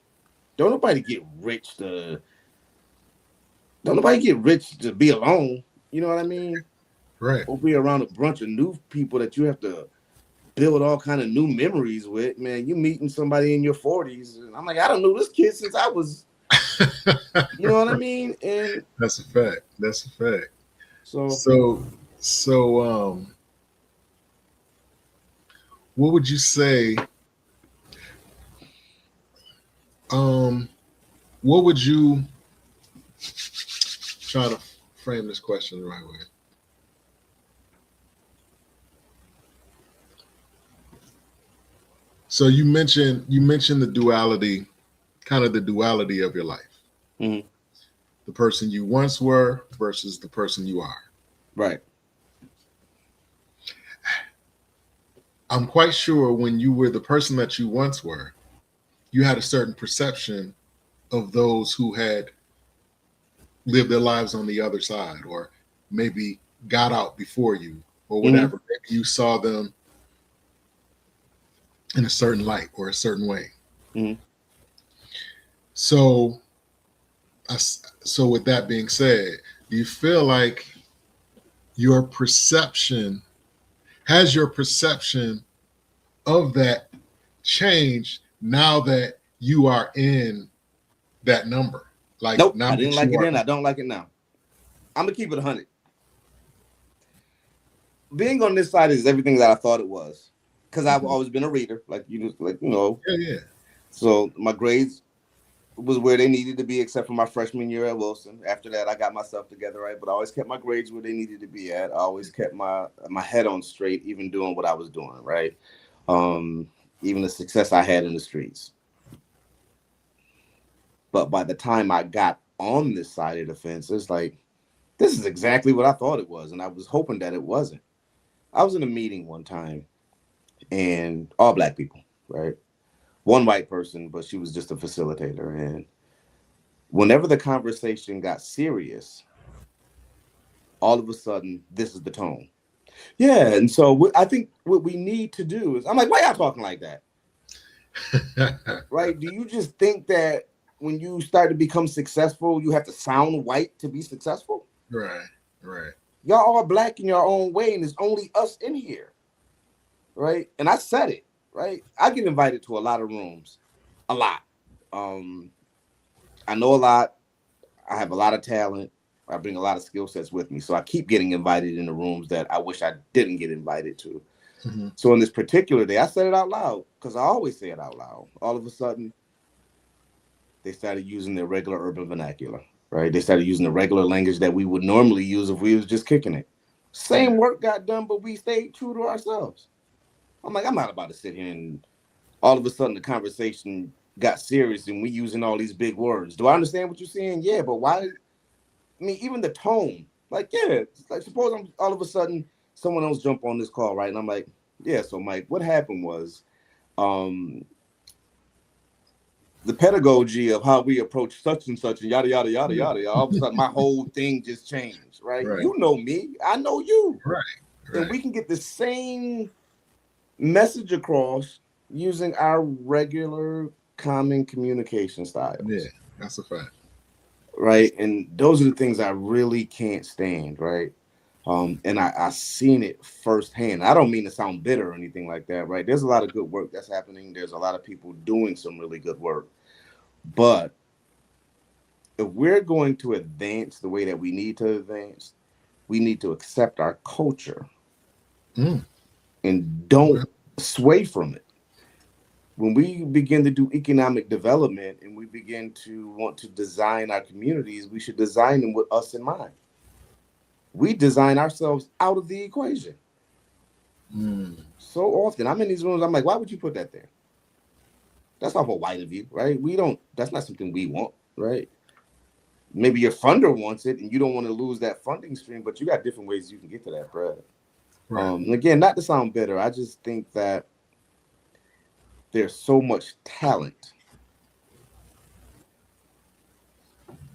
Don't nobody get rich to be alone. You know what I mean? Right. Or be around a bunch of new people that you have to build all kind of new memories with. Man, you meeting somebody in your 40s, and I'm like, I don't know this kid since I was, you know what I mean? And That's a fact. That's a fact. So What would you say? What would you try to frame this question the right way? So you mentioned the duality, kind of the duality of your life. mm-hmm. The person you once were versus the person you are. Right. I'm quite sure when you were the person that you once were, you had a certain perception of those who had lived their lives on the other side, or maybe got out before you, or whatever. Mm-hmm. Maybe you saw them in a certain light or a certain way. Mm-hmm. So with that being said, do you feel like your perception of that changed now that you are in that number? Like, nope, now I didn't like it then. I don't like it now. I'm gonna keep it 100. Being on this side is everything that I thought it was, because I've always been a reader, you know. Yeah. So my grades was where they needed to be, except for my freshman year at Wilson. After that, I got myself together, right? But I always kept my grades where they needed to be at. I always kept my head on straight, even doing what I was doing, right? Even the success I had in the streets. But by the time I got on this side of the fence, it's like, this is exactly what I thought it was. And I was hoping that it wasn't. I was in a meeting one time, and all black people, right? One white person, but she was just a facilitator. And whenever the conversation got serious, all of a sudden, this is the tone. Yeah, and so I think what we need to do is, I'm like, why y'all talking like that? Right? Do you just think that when you start to become successful, you have to sound white to be successful? Right. Y'all are black in your own way, and it's only us in here, right? And I said it, right? I get invited to a lot of rooms, a lot. I know a lot. I have a lot of talent. I bring a lot of skill sets with me. So I keep getting invited into rooms that I wish I didn't get invited to. Mm-hmm. So on this particular day, I said it out loud, because I always say it out loud. All of a sudden, they started using their regular urban vernacular, right? They started using the regular language that we would normally use if we was just kicking it. Same work got done, but we stayed true to ourselves. I'm like, I'm not about to sit here and all of a sudden the conversation got serious and we using all these big words. Do I understand what you're saying? Yeah, but why? I mean, even the tone, like, yeah, like suppose I'm all of a sudden someone else jump on this call, right? And I'm like, yeah, so Mike, what happened was the pedagogy of how we approach such and such and yada, yada, yada, yada. All of a sudden my whole thing just changed, right? You know me, I know you. Right. And we can get the same message across using our regular common communication styles. Yeah, that's a fact. Right. And those are the things I really can't stand, right? And I seen it firsthand. I don't mean to sound bitter or anything like that, right? There's a lot of good work that's happening. There's a lot of people doing some really good work. But if we're going to advance the way that we need to advance, we need to accept our culture and don't sway from it. When we begin to do economic development and we begin to want to design our communities, we should design them with us in mind. we design ourselves out of the equation. So often I'm in these rooms, I'm like, why would you put that there? That's awful white of you, right? We don't, that's not something we want, right? Maybe your funder wants it and you don't want to lose that funding stream, but you got different ways you can get to that bread. Right. And again, not to sound bitter, I just think that there's so much talent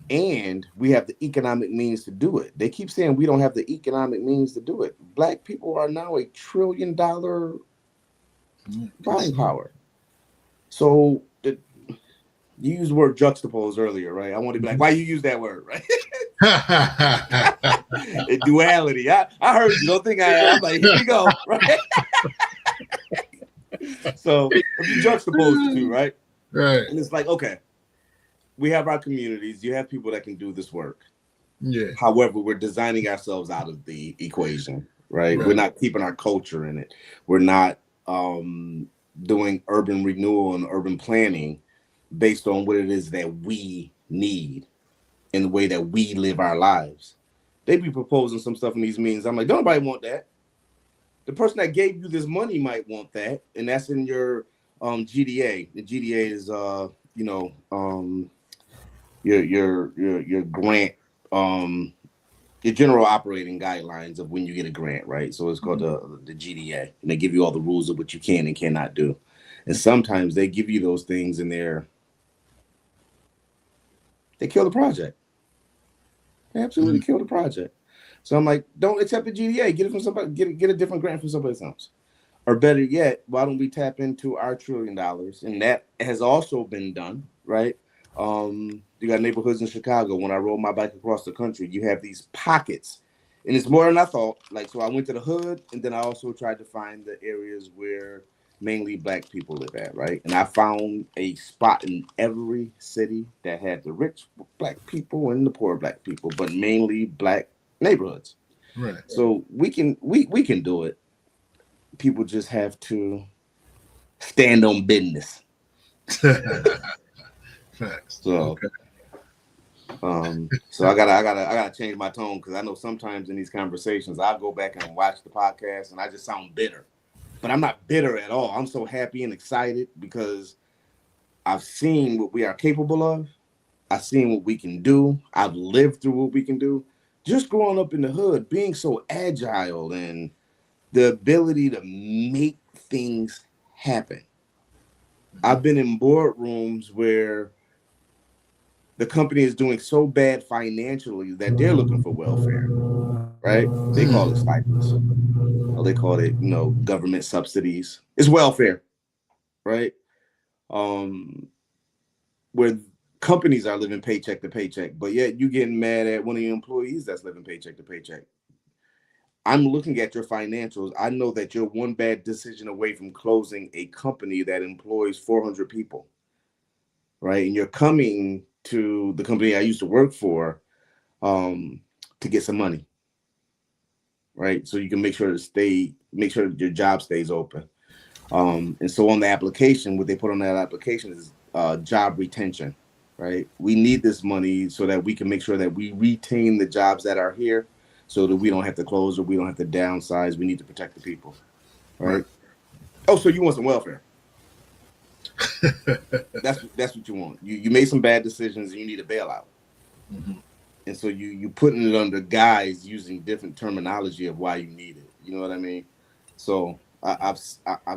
and we have the economic means to do it. They keep saying we don't have the economic means to do it. Black people are now $1 trillion buying power. So you used the word juxtapose earlier, right? I want to be like, why you use that word, right? Duality. I heard you. Don't think I'm like, here we go, right? So if you juxtapose the two, right? Right. And it's like, okay, we have our communities. You have people that can do this work. Yeah. However, we're designing ourselves out of the equation, right? We're not keeping our culture in it. We're not doing urban renewal and urban planning based on what it is that we need in the way that we live our lives. They be proposing some stuff in these meetings. I'm like, don't nobody want that. The person that gave you this money might want that, and that's in your GDA. The GDA is your grant, your general operating guidelines of when you get a grant, right? So it's called the GDA, and they give you all the rules of what you can and cannot do. And sometimes they give you those things and they kill the project. They absolutely kill the project. So I'm like, don't accept the GDA. Get it from somebody. Get a different grant from somebody else. Or better yet, why don't we tap into our $1 trillion? And that has also been done, right? You got neighborhoods in Chicago. When I rode my bike across the country, you have these pockets. And it's more than I thought. Like, so I went to the hood, and then I also tried to find the areas where mainly Black people live at, right? And I found a spot in every city that had the rich Black people and the poor Black people, but mainly Black neighborhoods. Right. So we can do it. People just have to stand on business. Facts. So, okay. So I gotta change my tone because I know sometimes in these conversations I'll go back and watch the podcast and I just sound bitter, but I'm not bitter at all. I'm so happy and excited because I've seen what we are capable of. I've seen what we can do. I've lived through what we can do. Just growing up in the hood, being so agile and the ability to make things happen. I've been in boardrooms where the company is doing so bad financially that they're looking for welfare, right? They call it stipends, or they call it, government subsidies. It's welfare, right? Where companies are living paycheck to paycheck, but yet you getting mad at one of your employees that's living paycheck to paycheck. I'm looking at your financials. I know that you're one bad decision away from closing a company that employs 400 people, right? And you're coming to the company I used to work for to get some money, right? So you can make sure that your job stays open. And so on the application, what they put on that application is job retention, right? We need this money so that we can make sure that we retain the jobs that are here so that we don't have to close or we don't have to downsize. We need to protect the people, right? Oh, so you want some welfare. That's what you want. You made some bad decisions and you need a bailout. And so you putting it under guise using different terminology of why you need it. You know what I mean? So I've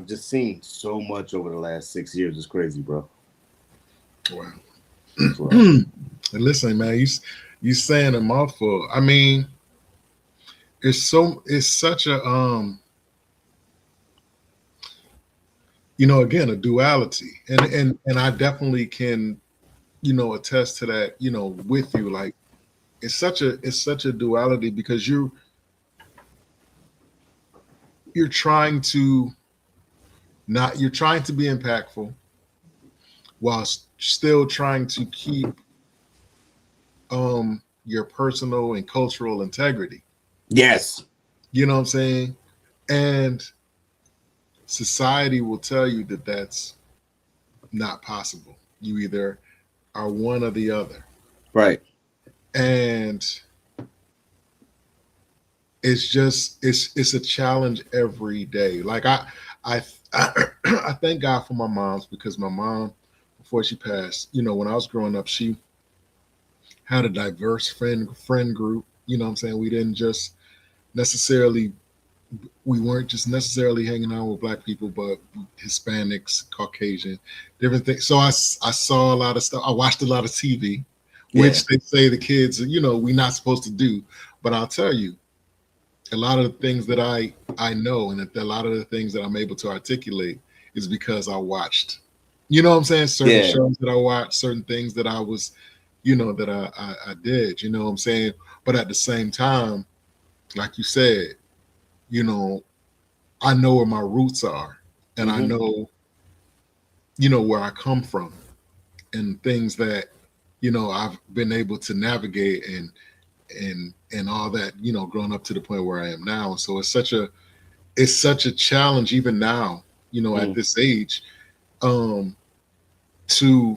just seen so much over the last 6 years. It's crazy, bro. Wow. Listen, man, you saying a mouthful. I mean, it's such a again, a duality, and I definitely can attest to that with you. Like it's such a duality because you're trying to you're trying to be impactful while still trying to keep your personal and cultural integrity. Yes. You know what I'm saying? And society will tell you that that's not possible. You either are one or the other. Right. And it's just it's a challenge every day. Like I I thank God for my moms, because my mom, before she passed, when I was growing up, she had a diverse friend group. You know what I'm saying? Necessarily we weren't just necessarily hanging out with black people, but Hispanics, Caucasian, different things. So I saw a lot of stuff. I watched a lot of TV, Yeah. which they say the kids, we're not supposed to do. But I'll tell you, a lot of the things that I know, and a lot of the things that I'm able to articulate is because I watched. You know what I'm saying? Certain Yeah. shows that I watched, certain things that I was, that I did. You know what I'm saying? But at the same time, like you said, you know, I know where my roots are, and I Mm-hmm. know, where I come from, and things that, I've been able to navigate and all that, growing up to the point where I am now. So it's such a challenge even now, at Mm. this age, um, to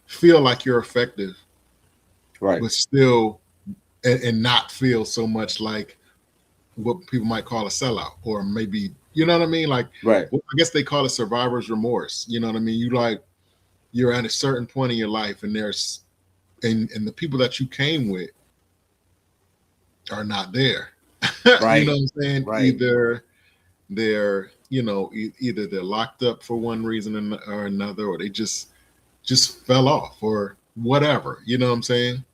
feel like you're effective, Right. but still, and not feel so much like what people might call a sellout, or maybe, you know what I mean? Like, Right. well, I guess they call it survivor's remorse. You know what I mean? You're at a certain point in your life, and and the people that you came with are not there. You know Right. what I'm saying? Right. Either they're, either they're locked up for one reason or another, or they just fell off or whatever. You know what I'm saying?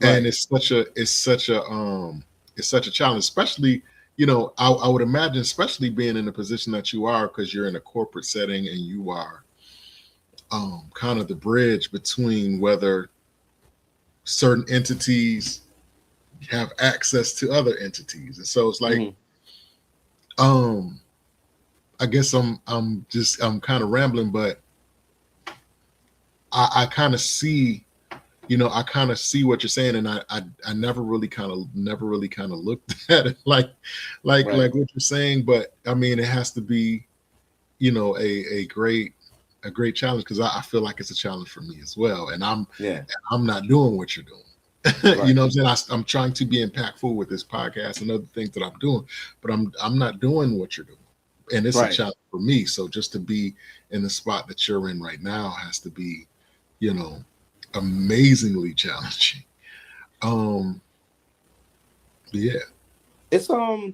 And Right. it's such a challenge, especially, I would imagine, especially being in the position that you are, because you're in a corporate setting, and you are kind of the bridge between whether certain entities have access to other entities. And so it's like, Mm-hmm. um I guess I'm kind of rambling, but I kind of see, I kind of see what you're saying, and I never really kind of looked at it like Right. what you're saying. But I mean, it has to be, a great challenge, because I feel like it's a challenge for me as well, and Yeah. I'm not doing what you're doing. You Right. know what I'm saying? I'm trying to be impactful with this podcast and other things that I'm doing, but I'm not doing what you're doing, and it's a Right. challenge for me. So just to be in the spot that you're in right now has to be, you know, amazingly challenging. Um, yeah, It's I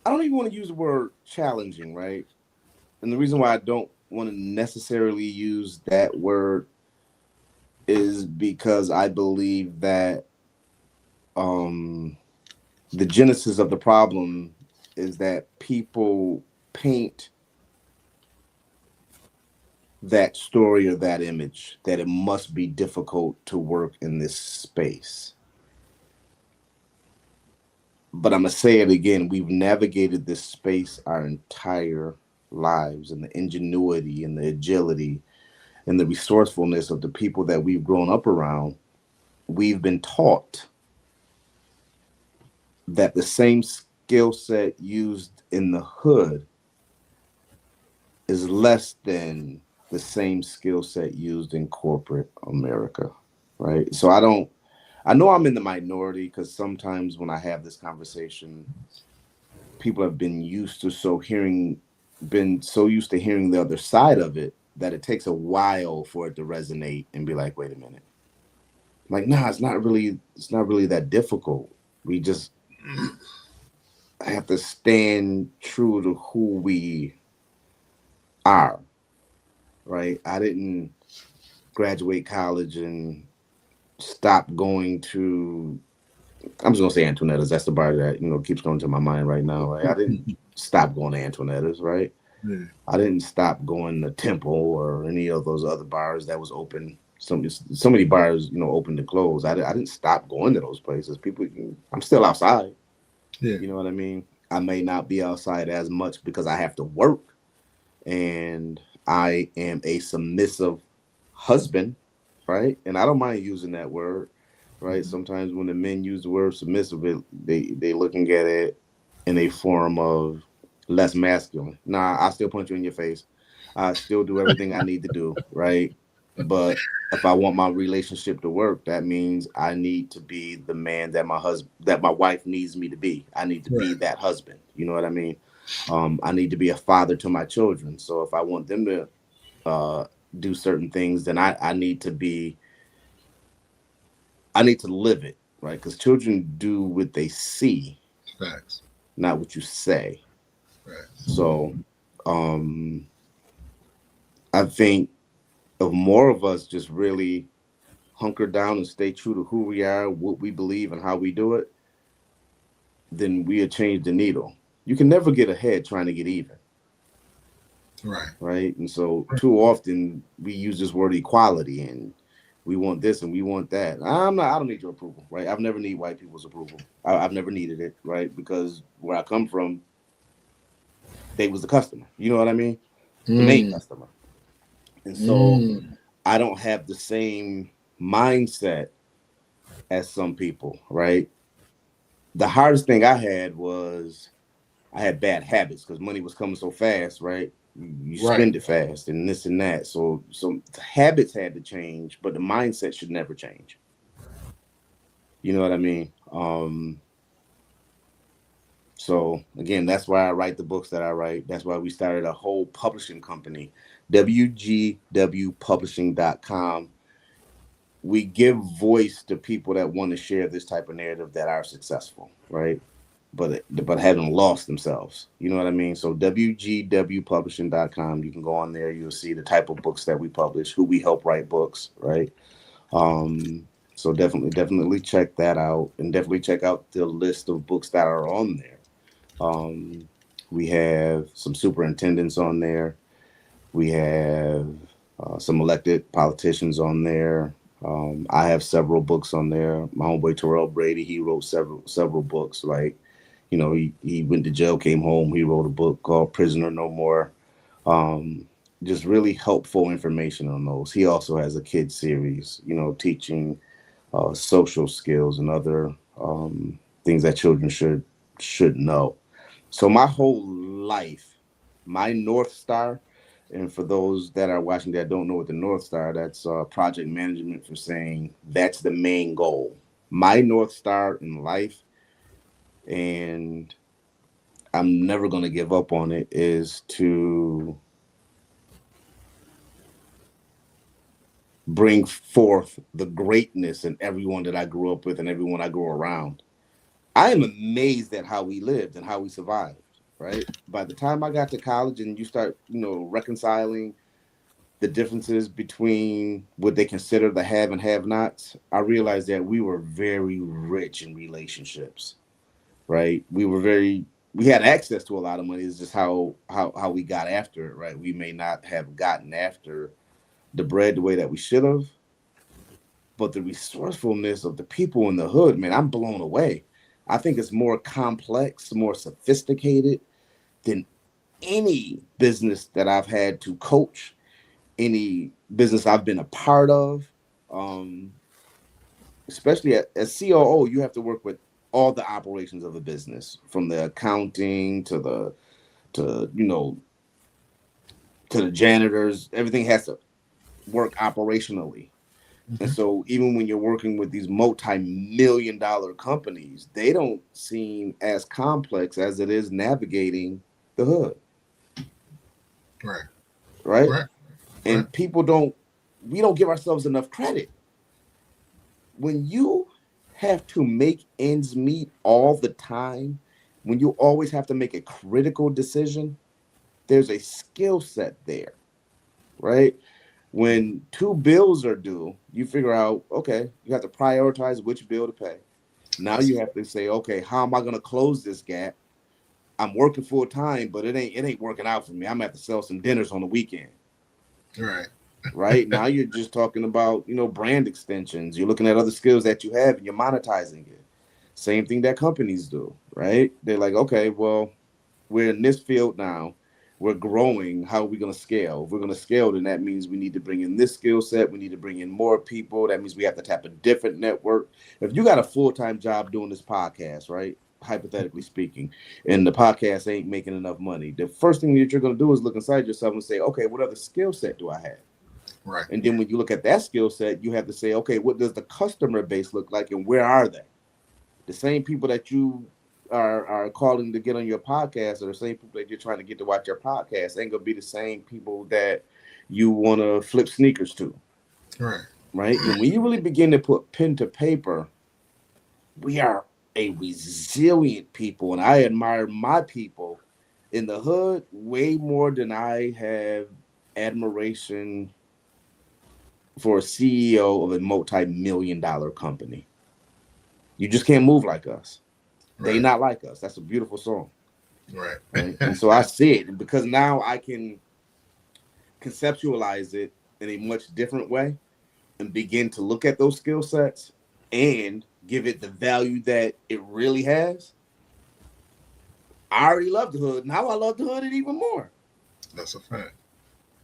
don't even want to use the word challenging, right? And the reason why I don't want to necessarily use that word is because I believe that um the genesis of the problem is that people paint that story or that image that it must be difficult to work in this space. But I'm going to say it again, we've navigated this space our entire lives, and the ingenuity and the agility and the resourcefulness of the people that we've grown up around. We've been taught that the same skill set used in the hood is less than the same skill set used in corporate America, right? So I know I'm in the minority, because sometimes when I have this conversation, people have been so used to hearing the other side of it, that it takes a while for it to resonate and be like, wait a minute. Like, nah, it's not really that difficult. We just have to stand true to who we are, right? I didn't graduate college and stop going to, I'm just gonna say Antoinetta's. That's the bar that keeps going to my mind right now. Right? I didn't stop going to Antoinetta's, right? yeah, I didn't stop going to Temple or any of those other bars that was open. So many bars, open to close. I didn't stop going to those places. People, I'm still outside. yeah, You know what I mean? I may not be outside as much because I have to work, and I am a submissive husband, right? And I don't mind using that word, right? mhm, Sometimes when the men use the word submissive, they looking at it in a form of less masculine. Nah, I still punch you in your face. I still do everything I need to do, right? But if I want my relationship to work, that means I need to be the man that my wife needs me to be. I need to be Right. that husband. You know what I mean? I need to be a father to my children. So if I want them to uh, do certain things, then I need to live it, right? Because children do what they see, Facts. not what you say. Right. So I think if more of us just really hunker down and stay true to who we are, what we believe, and how we do it, then we'll change the needle. You can never get ahead trying to get even, Right. right? And so too often we use this word equality and we want this and we want that. I don't need your approval, right? I've never need white people's approval. I've never needed it, right? Because where I come from, they was the customer. You know what I mean? The main Mm. customer. And so Mm. I don't have the same mindset as some people, right? The hardest thing I had was I had bad habits because money was coming so fast, right? You Right. spend it fast and this and that. So habits had to change, but the mindset should never change. You know what I mean? So again, that's why I write the books that I write. That's why we started a whole publishing company, wgwpublishing.com. We give voice to people that want to share this type of narrative that are successful, right? But haven't lost themselves. You know what I mean? So wgwpublishing.com, you can go on there, you'll see the type of books that we publish, who we help write books, right? Um, so definitely check that out, and definitely check out the list of books that are on there. Um, we have some superintendents on there. We have some elected politicians on there. I have several books on there. My homeboy Terrell Brady, he wrote several books. Like, you know, he went to jail, came home. He wrote a book called Prisoner No More. Um, just really helpful information on those. He also has a kid series, you know, teaching social skills and other things that children should know. So my whole life, my North Star, and for those that are watching that don't know what the North Star, that's project management for saying that's the main goal. My North Star in life, and I'm never going to give up on it, is to bring forth the greatness in everyone that I grew up with and everyone I grew around. I am amazed at how we lived and how we survived, right? By the time I got to college and you start, you know, reconciling the differences between what they consider the have and have nots, I realized that we were very rich in relationships, right? We had access to a lot of money. It's just how we got after it, right? We may not have gotten after the bread the way that we should have, but the resourcefulness of the people in the hood, man, I'm blown away. I think it's more complex, more sophisticated than any business that I've had to coach, any business I've been a part of. Um, Especially as COO, you have to work with all the operations of a business, from the accounting to you know to the janitors. Everything has to work operationally. And Mm-hmm. so even when you're working with these multi-million-dollar companies, they don't seem as complex as it is navigating the hood, Right. right? Right. Right. And we don't give ourselves enough credit. When you have to make ends meet all the time, when you always have to make a critical decision, there's a skill set there, right? When two bills are due, you figure out, okay, you have to prioritize which bill to pay. Now you have to say, okay, how am I going to close this gap? I'm working full time, but it ain't working out for me. I'm gonna have to sell some dinners on the weekend. Right. Right now, you're just talking about, you know, brand extensions. You're looking at other skills that you have and you're monetizing it. Same thing that companies do, right? They're like, okay, well, we're in this field now. We're growing. How are we going to scale? If we're going to scale, then that means we need to bring in this skill set. We need to bring in more people. That means we have to tap a different network. If you got a full time job doing this podcast, right? Hypothetically speaking, and the podcast ain't making enough money, the first thing that you're going to do is look inside yourself and say, okay, what other skill set do I have? Right. And then when you look at that skill set, you have to say, okay, what does the customer base look like, and where are they? The same people that you are calling to get on your podcast, or the same people that you're trying to get to watch your podcast, ain't gonna be the same people that you want to flip sneakers to, Right. right? And when you really begin to put pen to paper, we are a resilient people, and I admire my people in the hood way more than I have admiration for a CEO of a multi-million-dollar company. You just can't move like us. They Right. not like us. That's a beautiful song, Right. right? And so I see it because now I can conceptualize it in a much different way and begin to look at those skill sets and give it the value that it really has. I already love the hood. Now I love the hood even more. That's a fact.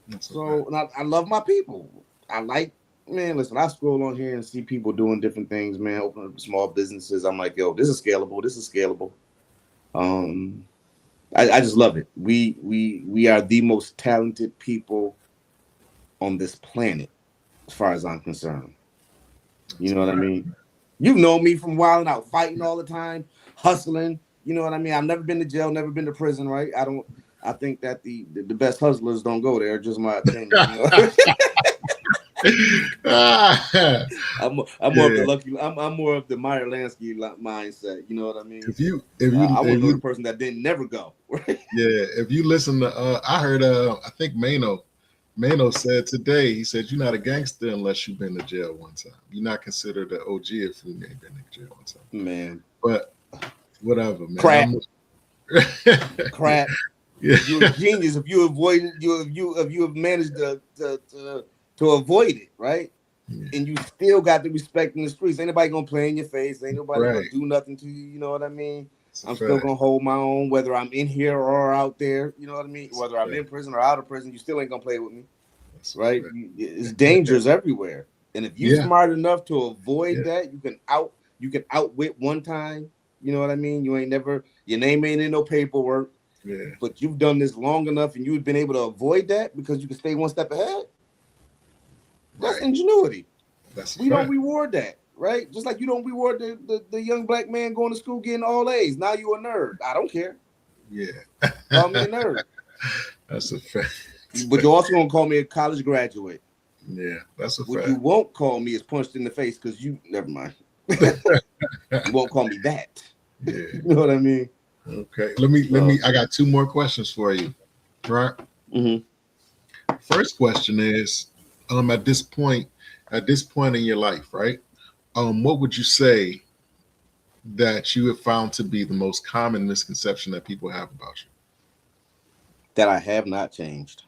That's a fact. So and I love my people. I like, man, listen, I scroll on here and see people doing different things, man, opening up small businesses. I'm like, yo, this is scalable. This is scalable. Um, I just love it. We are the most talented people on this planet, as far as I'm concerned. You That's know a what I fact. mean? You've known me from wilding out, fighting all the time, hustling. You know what I mean? I've never been to jail, never been to prison, right? I don't. I think that the best hustlers don't go there. Just my opinion. You know? Ah, I'm more of the yeah. lucky. I'm more of the Meyer Lansky mindset. You know what I mean? If you I want if to know the you person that didn't never go. Right? yeah, if you listen to I heard I think Mano said today, he said you're not a gangster unless you've been to jail one time. You're not considered an OG if you ain't been to jail one time. Man, But whatever, man. crap, I'm crap. yeah, You're a genius if you avoid it. If you have managed to avoid it, right? yeah. And you still got the respect in the streets. Ain't nobody gonna play in your face. Ain't nobody gonna Right. do nothing to you. You know what I mean? It's a I'm still fact. gonna hold my own, whether I'm in here or out there. You know what I mean? It's Whether a I'm fact. in prison or out of prison, you still ain't gonna play with me, It's a right? fact. It's dangers everywhere, and if you Yeah, smart enough to avoid yeah, that, you can outwit one time. You know what I mean? You ain't never your name ain't in no paperwork, yeah. but you've done this long enough, and you've been able to avoid that because you can stay one step ahead. That's Right. ingenuity. That's a We don't fact. reward that, right? Just like you don't reward the young black man going to school getting all A's. Now you a nerd. I don't care. Yeah. Call me a nerd. That's a fact. But you're also gonna call me a college graduate. Yeah, that's a What you fact. won't call me is punched in the face because you never mind. You won't call me that. Yeah. You know what I mean? Okay. Let me So I got two more questions for you. Right. mhm. First question is at this point in your life, right? What would you say that you have found to be the most common misconception that people have about you? That I have not changed.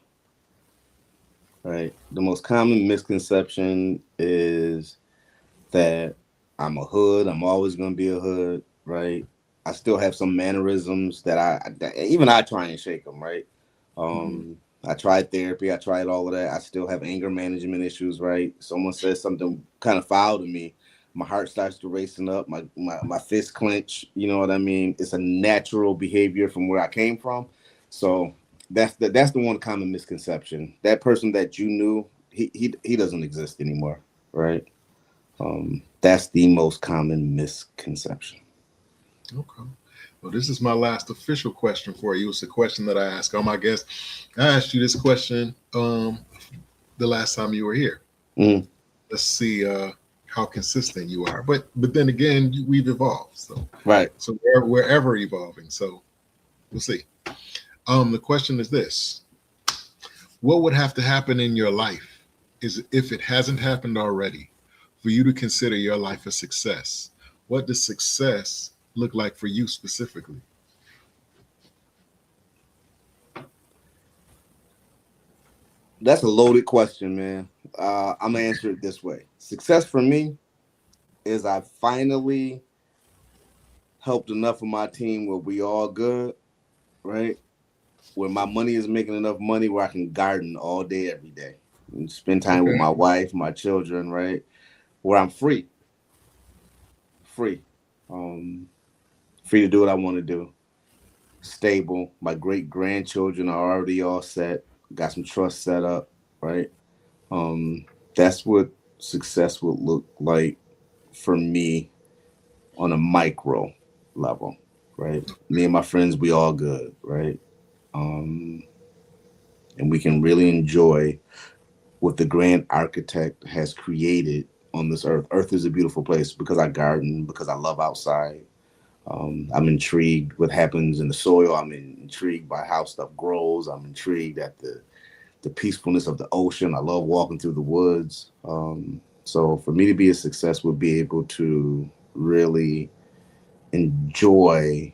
Right. The most common misconception is that I'm a hood. I'm always gonna be a hood. Right. I still have some mannerisms that even I try and shake them. Right. Mm-hmm. I tried therapy. I tried all of that. I still have anger management issues. Right. Someone says something kind of foul to me, my heart starts to racing up. My fist clench. You know what I mean? It's a natural behavior from where I came from. So that's the one common misconception. That person that you knew, he doesn't exist anymore. Right. That's the most common misconception. Okay. Well, this is my last official question for you. It's a question that I ask all my guests. I asked you this question the last time you were here. Mhm. Let's see how consistent you are. But then again, we've evolved. Right. So we're ever evolving. So we'll see. The question is this: what would have to happen in your life is if it hasn't happened already for you to consider your life a success? What does success look like for you specifically? That's a loaded question, man. I'm gonna answer it this way. Success for me is I finally helped enough of my team where we all good, right? Where my money is making enough money where I can garden all day, every day, and spend time with Okay. my wife, my children, right? Where I'm free, um, free to do what I want to do. Stable. My great grandchildren are already all set. Got some trust set up, right? That's what success would look like for me on a micro level, right? Me and my friends, we all good, right? Um, and we can really enjoy what the grand architect has created on this earth. Earth is a beautiful place because I garden, because I love outside. I'm intrigued what happens in the soil. I'm intrigued by how stuff grows. I'm intrigued at the peacefulness of the ocean. I love walking through the woods. So for me to be a success would be able to really enjoy,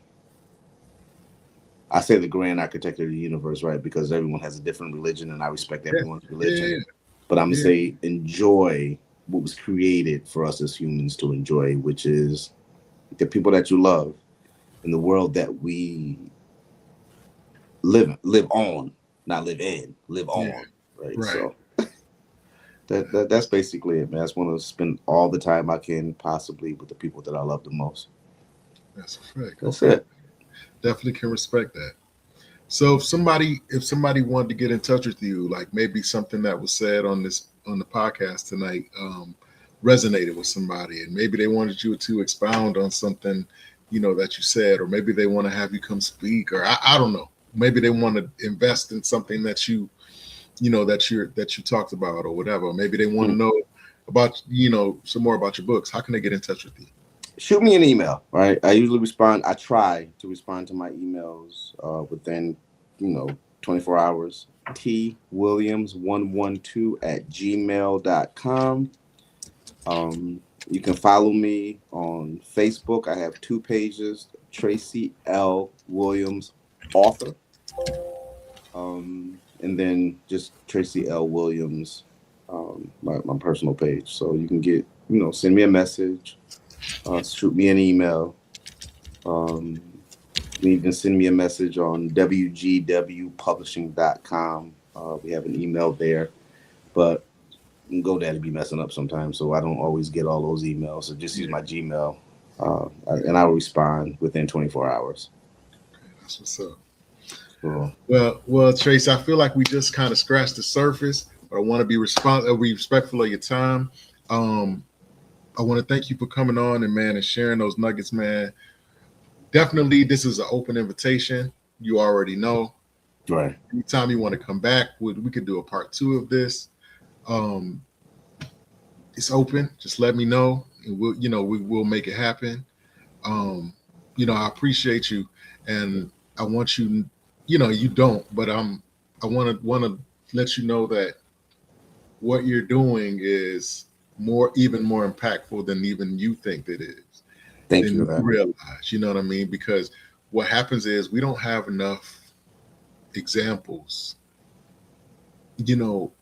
I say the grand architecture of the universe, right? Because everyone has a different religion and I respect Yeah, everyone's religion. yeah, But I'm gonna yeah, say enjoy what was created for us as humans to enjoy, which is the people that you love in the world that we live on, not live in, live yeah. on, right? Right. So that's basically it, man. I just want to spend all the time I can possibly with the people that I love the most. That's a fact. That's Okay. it. Definitely can respect that. So if somebody wanted to get in touch with you, like maybe something that was said on the podcast tonight resonated with somebody, and maybe they wanted you to expound on something, that you said, or maybe they want to have you come speak, or I don't know. Maybe they want to invest in something that you talked about or whatever. Maybe they want to Mm. know about some more about your books. How can they get in touch with you? Shoot me an email, right? I usually respond. I try to respond to my emails within, 24 hours. twilliams112 at gmail.com. You can follow me on Facebook. I have two pages, Tracy L. Williams, author. And then just Tracy L. Williams, my personal page. So you can send me a message, shoot me an email. Um, you can send me a message on wgwpublishing.com. We have an email there, but GoDaddy be messing up sometimes, so I don't always get all those emails. So just use Yeah, my Gmail, and I will respond within 24 hours. that's what's up. So, Well, Trace, I feel like we just kind of scratched the surface, but I want to be respectful of your time. Um, I want to thank you for coming on and sharing those nuggets, man. Definitely, this is an open invitation. You already know. right, Anytime you want to come back, we could do a part two of this. Um, it's open. Just let me know, and we will make it happen. Um, I appreciate you, and I want you. You don't, but I want to let you know that what you're doing is even more impactful than even you think it is, thank than you you for that. realize. You know what I mean? Because what happens is we don't have enough examples.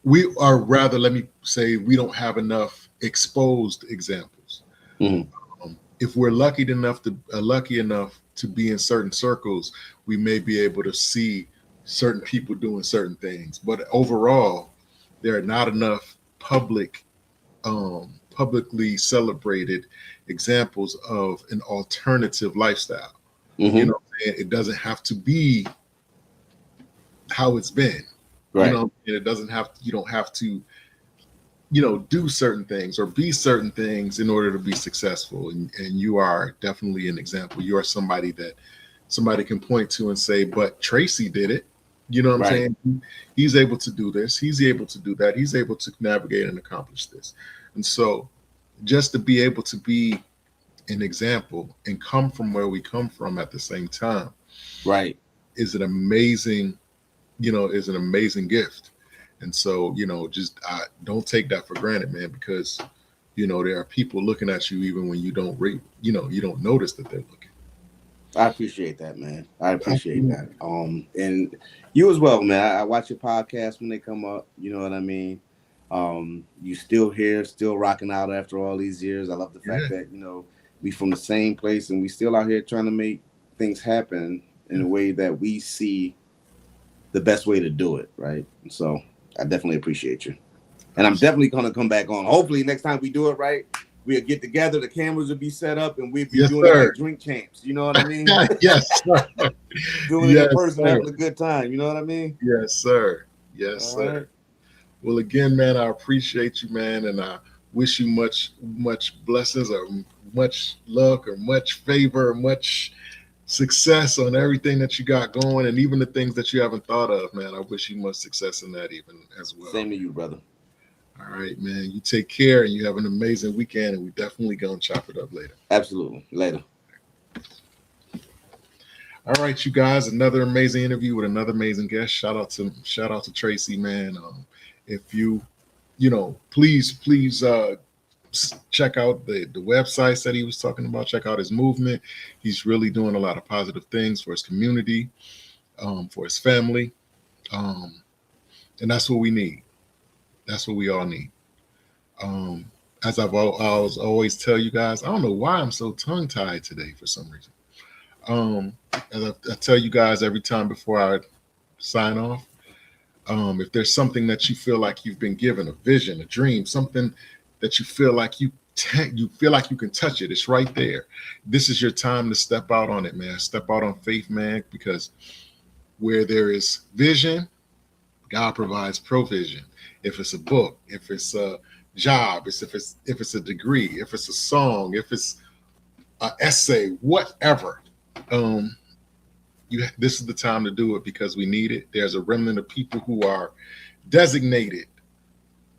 We are rather, let me say, we don't have enough exposed examples. Mhm. If we're lucky enough to be in certain circles, we may be able to see certain people doing certain things. But overall, there are not enough publicly celebrated examples of an alternative lifestyle. Mhm. It doesn't have to be how it's been. Right, It doesn't have. You don't have to do certain things or be certain things in order to be successful. And you are definitely an example. You are somebody that somebody can point to and say, but Tracy did it. You know what I'm right, saying? He's able to do this. He's able to do that. He's able to navigate and accomplish this. And so just to be able to be an example and come from where we come from at the same time right. is an amazing, is an amazing gift. And so, just don't take that for granted, man, because there are people looking at you even when you don't you don't notice that they're looking. I appreciate that, man. I appreciate Absolutely. that. And you as well, man. I watch your podcast when they come up. You know what I mean? You still here, still rocking out after all these years. I love the fact Yeah. that we from the same place and we still out here trying to make things happen in a way that we see the best way to do it, right? So I definitely appreciate you. And I'm Absolutely. definitely gonna come back on. Hopefully, next time we do it right, we'll get together. The cameras will be set up, and we'll be Yes, doing it sir. like drink champs. You know what I mean? Yes, sir. Doing it in Yes, person, sir. having a good time. You know what I mean? Yes, sir. Yes, All sir. right. Well, again, man, I appreciate you, man, and I wish you much blessings or much luck or much favor or much success on everything that you got going, and even the things that you haven't thought of, man. I wish you much success in that even as well. Same to you, brother. All right, man. You take care, and you have an amazing weekend, and we definitely gonna chop it up later. Absolutely. Later. All right, you guys, another amazing interview with another amazing guest. Shout out to Tracy, man. If you please check out the websites that he was talking about. Check out his movement. He's really doing a lot of positive things for his community, for his family, and that's what we need. That's what we all need. As I always tell you guys, I don't know why I'm so tongue tied today for some reason. As I tell you guys every time before I sign off, if there's something that you feel like you've been given, a vision, a dream, something that you feel like you feel like you can touch it, it's right there. This is your time to step out on it, man. Step out on faith, man, because where there is vision, God provides provision. If it's a book, if it's a job, if it's a degree, if it's a song, if it's an essay, whatever. This is the time to do it because we need it. There's a remnant of people who are designated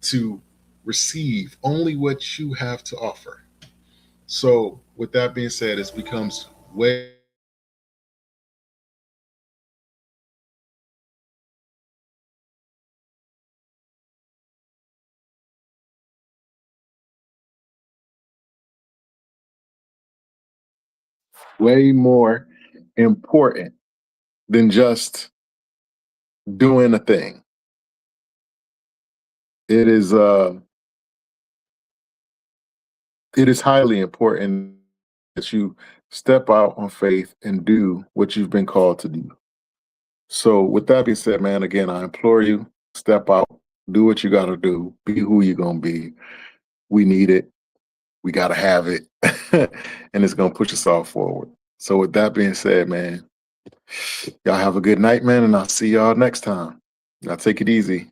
to receive only what you have to offer. So with that being said, it becomes way more important than just doing a thing. It is highly important that you step out on faith and do what you've been called to do. So with that being said, man, again, I implore you, step out, do what you got to do, be who you're going to be. We need it. We got to have it. And it's going to push us all forward. So with that being said, man, y'all have a good night, man, and I'll see y'all next time. Y'all take it easy.